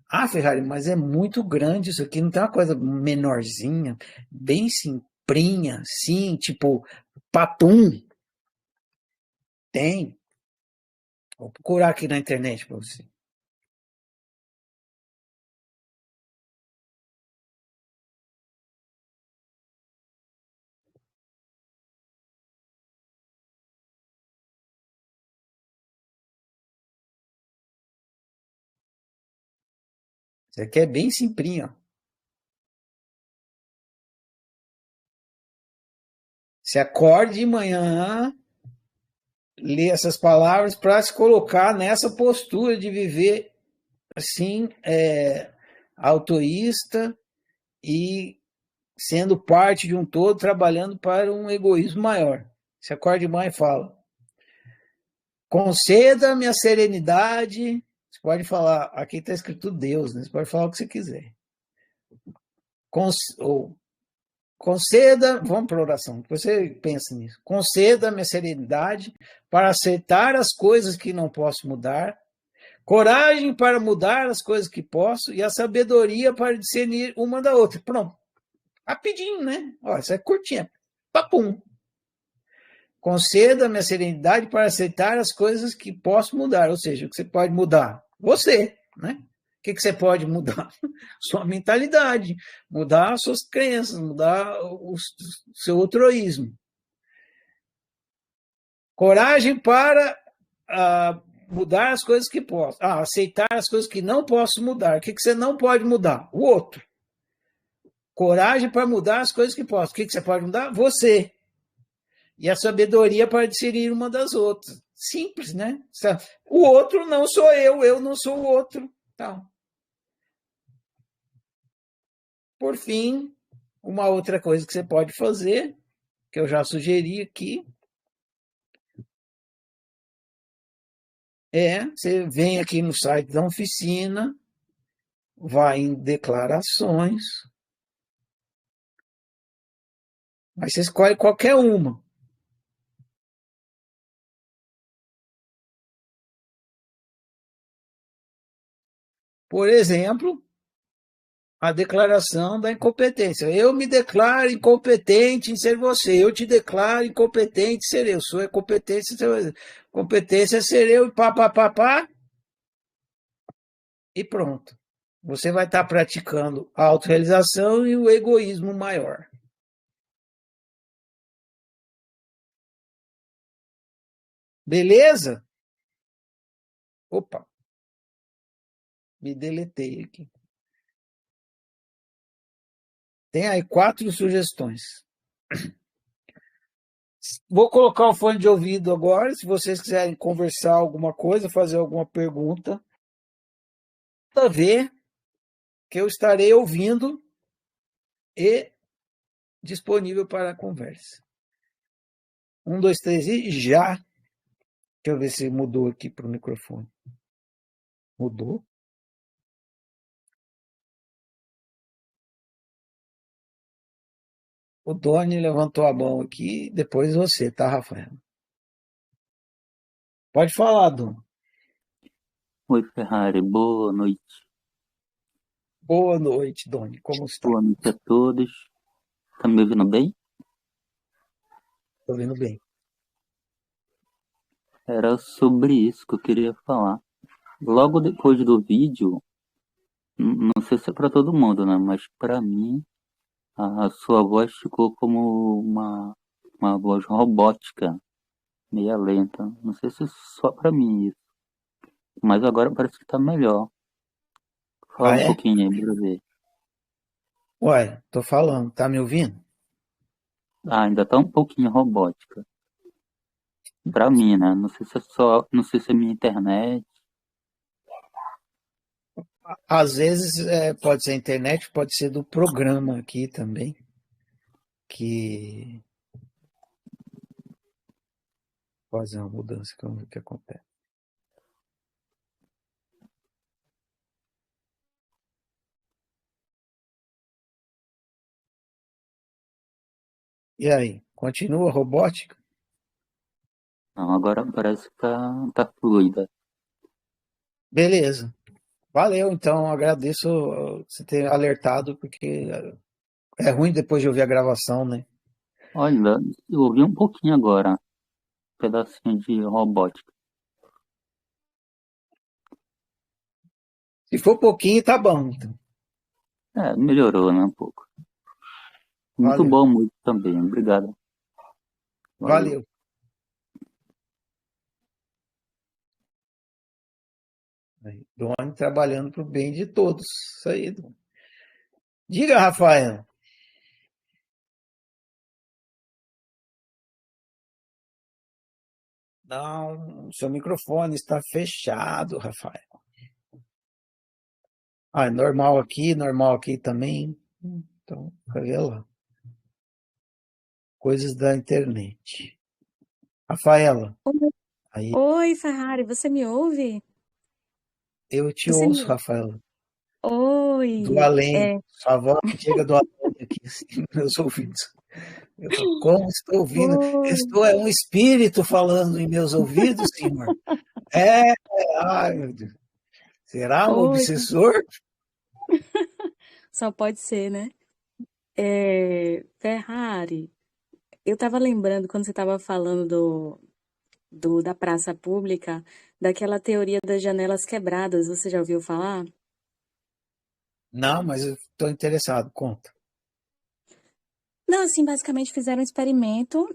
Ah, Ferrari, mas é muito grande isso aqui, não tem uma coisa menorzinha, bem simplinha, sim, tipo papum. Tem. Vou procurar aqui na internet para você. Isso aqui é bem simplinho, ó. Se acorde de manhã, lê essas palavras para se colocar nessa postura de viver assim, autoísta e sendo parte de um todo, trabalhando para um egoísmo maior. Se acorde de manhã e fala: conceda-me a serenidade. Você pode falar, aqui está escrito Deus, né? Você pode falar o que você quiser. Conceda, vamos para a oração, você pensa nisso. Conceda-me a serenidade para aceitar as coisas que não posso mudar, coragem para mudar as coisas que posso e a sabedoria para discernir uma da outra. Pronto. Rapidinho, né? Ó, isso é curtinho. Papum. Conceda-me a serenidade para aceitar as coisas que posso mudar. Ou seja, o que você pode mudar? Você, né? O que você pode mudar? Sua mentalidade, mudar as suas crenças, mudar o seu outroísmo. Coragem para mudar as coisas que posso. Aceitar as coisas que não posso mudar. O que você não pode mudar? O outro. Coragem para mudar as coisas que posso. O que você pode mudar? Você. E a sabedoria para discernir uma das outras. Simples, né? O outro não sou eu não sou o outro. Então, por fim, uma outra coisa que você pode fazer, que eu já sugeri aqui, você vem aqui no site da oficina, vai em declarações, mas você escolhe qualquer uma. Por exemplo, a declaração da incompetência. Eu me declaro incompetente em ser você. Eu te declaro incompetente em ser eu. Sua competência, competência é ser eu, pá. E pronto. Você vai estar praticando a autorrealização e o egoísmo maior. Beleza? Opa. Me deletei aqui. Tem aí 4 sugestões. Vou colocar o fone de ouvido agora, se vocês quiserem conversar alguma coisa, fazer alguma pergunta, a ver que eu estarei ouvindo e disponível para a conversa. 1, 2, 3 e já. Deixa eu ver se mudou aqui para o microfone. Mudou? O Doni levantou a mão aqui, depois você, tá, Rafael? Pode falar, Doni. Oi, Ferrari, boa noite. Boa noite, Doni, como está? Boa noite a todos. Tá me ouvindo bem? Estou vendo bem. Era sobre isso que eu queria falar. Logo depois do vídeo, não sei se é pra todo mundo, né? Mas pra mim, a sua voz ficou como uma voz robótica, meia lenta. Não sei se é só pra mim isso. Mas agora parece que tá melhor. Fala um pouquinho aí pra ver. Ué, tô falando, tá me ouvindo? Ainda tá um pouquinho robótica. Pra mim, né? Não sei se é minha internet. Às vezes pode ser a internet, pode ser do programa aqui também, que fazer uma mudança, que vamos ver o que acontece. E aí, continua a robótica? Não, agora parece que tá fluida. Beleza. Valeu, então, agradeço você ter alertado, porque é ruim depois de ouvir a gravação, né? Olha, eu ouvi um pouquinho agora, um pedacinho de robótica. Se for pouquinho, tá bom. Então. Melhorou, né, um pouco. Muito Valeu. bom, muito também. Obrigado. Valeu. Valeu. Aí, Doni trabalhando para o bem de todos. Isso aí, Doni. Diga, Rafael. Não, seu microfone está fechado, Rafael. Ah, é normal aqui também. Então, cadê lá? Coisas da internet. Rafaela, Oi, aí oi, Ferrari, você me ouve? eu te Você ouço, me... Rafaela, do Oi, além. Sua voz chega do além aqui, assim, nos meus ouvidos. Eu falo, como estou ouvindo? oi, Estou, é um espírito falando em meus ouvidos, senhor. É, ai, meu Deus. Será um oi, obsessor? só pode ser, né? Ferrari, eu tava lembrando quando você tava falando da praça pública, daquela teoria das janelas quebradas, você já ouviu falar? Não, mas eu estou interessado, conta. Não, assim, basicamente fizeram um experimento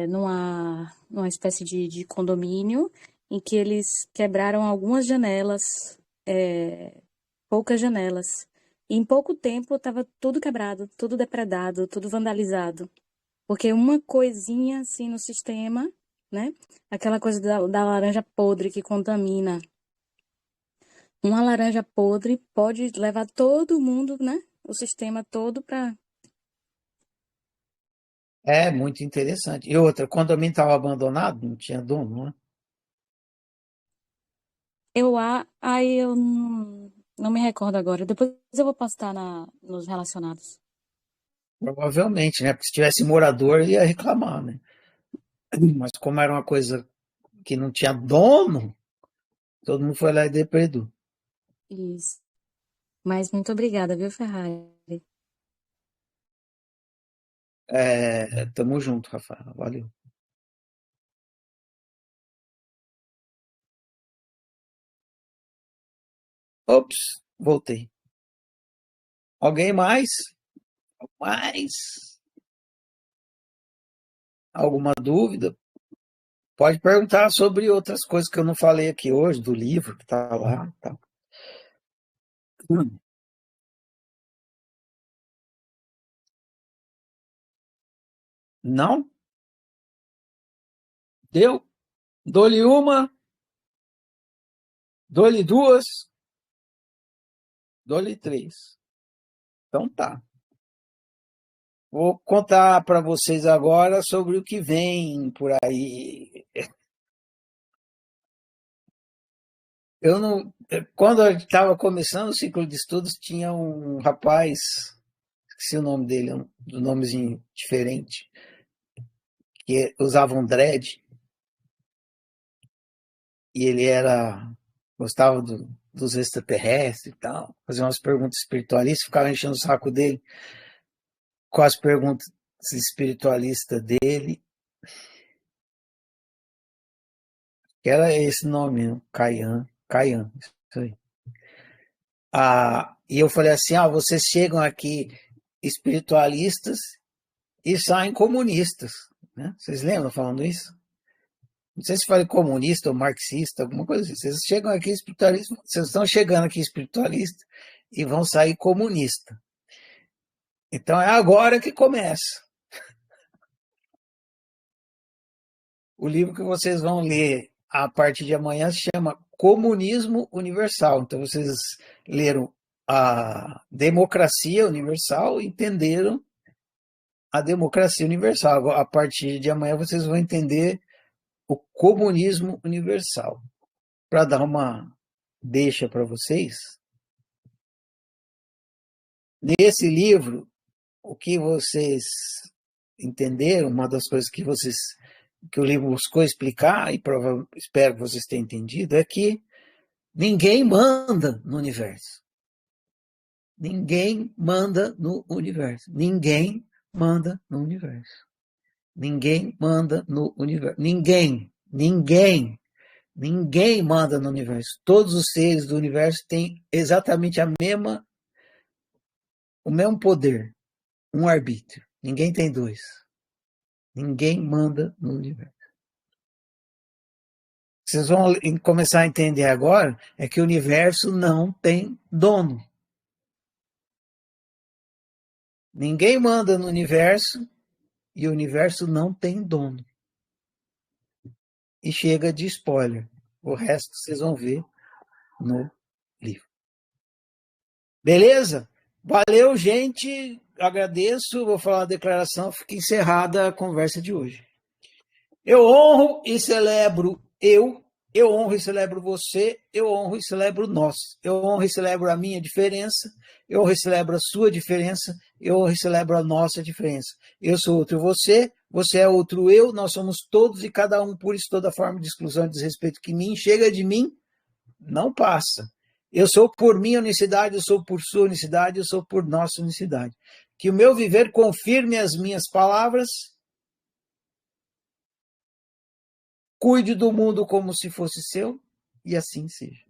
numa espécie de condomínio em que eles quebraram algumas janelas, poucas janelas. E em pouco tempo estava tudo quebrado, tudo depredado, tudo vandalizado. Porque uma coisinha assim no sistema, né? Aquela coisa da laranja podre que contamina. Uma laranja podre pode levar todo mundo, né? O sistema todo para. É muito interessante. E outra, quando o condomínio estava abandonado, não tinha dono, né? Aí eu não me recordo agora. Depois eu vou postar nos relacionados. Provavelmente, né? Porque se tivesse morador, ia reclamar, né? Mas como era uma coisa que não tinha dono, todo mundo foi lá e depredou. Isso. Mas muito obrigada, viu, Ferrari? Tamo junto, Rafael. Valeu. Ops, voltei. Alguém mais? Mais? Alguma dúvida? Pode perguntar sobre outras coisas que eu não falei aqui hoje, do livro que está lá. Tá. Não? Deu? Dou-lhe uma, dou-lhe duas, dou-lhe três. Então tá. Vou contar para vocês agora sobre o que vem por aí. Eu não, quando eu estava começando o ciclo de estudos, tinha um rapaz, esqueci o nome dele, um nomezinho diferente, que usava um dread, e ele gostava dos extraterrestres e tal, fazia umas perguntas espiritualistas, ficava enchendo o saco dele com as perguntas espiritualistas dele, que era esse nome, né? Caian, isso aí. E eu falei assim, vocês chegam aqui espiritualistas e saem comunistas, né? Vocês lembram falando isso? Não sei se falei comunista ou marxista, alguma coisa assim. Vocês chegam aqui espiritualistas, vocês estão chegando aqui espiritualistas e vão sair comunista. Então é agora que começa. O livro que vocês vão ler a partir de amanhã se chama Comunismo Universal. Então vocês leram a democracia universal e entenderam a democracia universal. A partir de amanhã vocês vão entender o comunismo universal. Para dar uma deixa para vocês, nesse livro, o que vocês entenderam, uma das coisas que o livro buscou explicar, e espero que vocês tenham entendido, é que ninguém manda no universo. Ninguém manda no universo. Ninguém manda no universo. Ninguém manda no universo. Ninguém manda no universo. Todos os seres do universo têm exatamente o mesmo poder, um arbítrio. Ninguém tem dois. Ninguém manda no universo. Vocês vão começar a entender agora é que o universo não tem dono. Ninguém manda no universo e o universo não tem dono. E chega de spoiler. O resto vocês vão ver no livro. Beleza? Valeu, gente. Agradeço. Vou falar a declaração. Fica encerrada a conversa de hoje. Eu honro e celebro eu honro e celebro você, eu honro e celebro nós. Eu honro e celebro a minha diferença, eu honro e celebro a sua diferença, eu honro e celebro a nossa diferença. Eu sou outro você, você é outro eu, nós somos todos e cada um, por isso toda forma de exclusão e desrespeito que me chega de mim, não passa. Eu sou por minha unicidade, eu sou por sua unicidade, eu sou por nossa unicidade. Que o meu viver confirme as minhas palavras. Cuide do mundo como se fosse seu, e assim seja.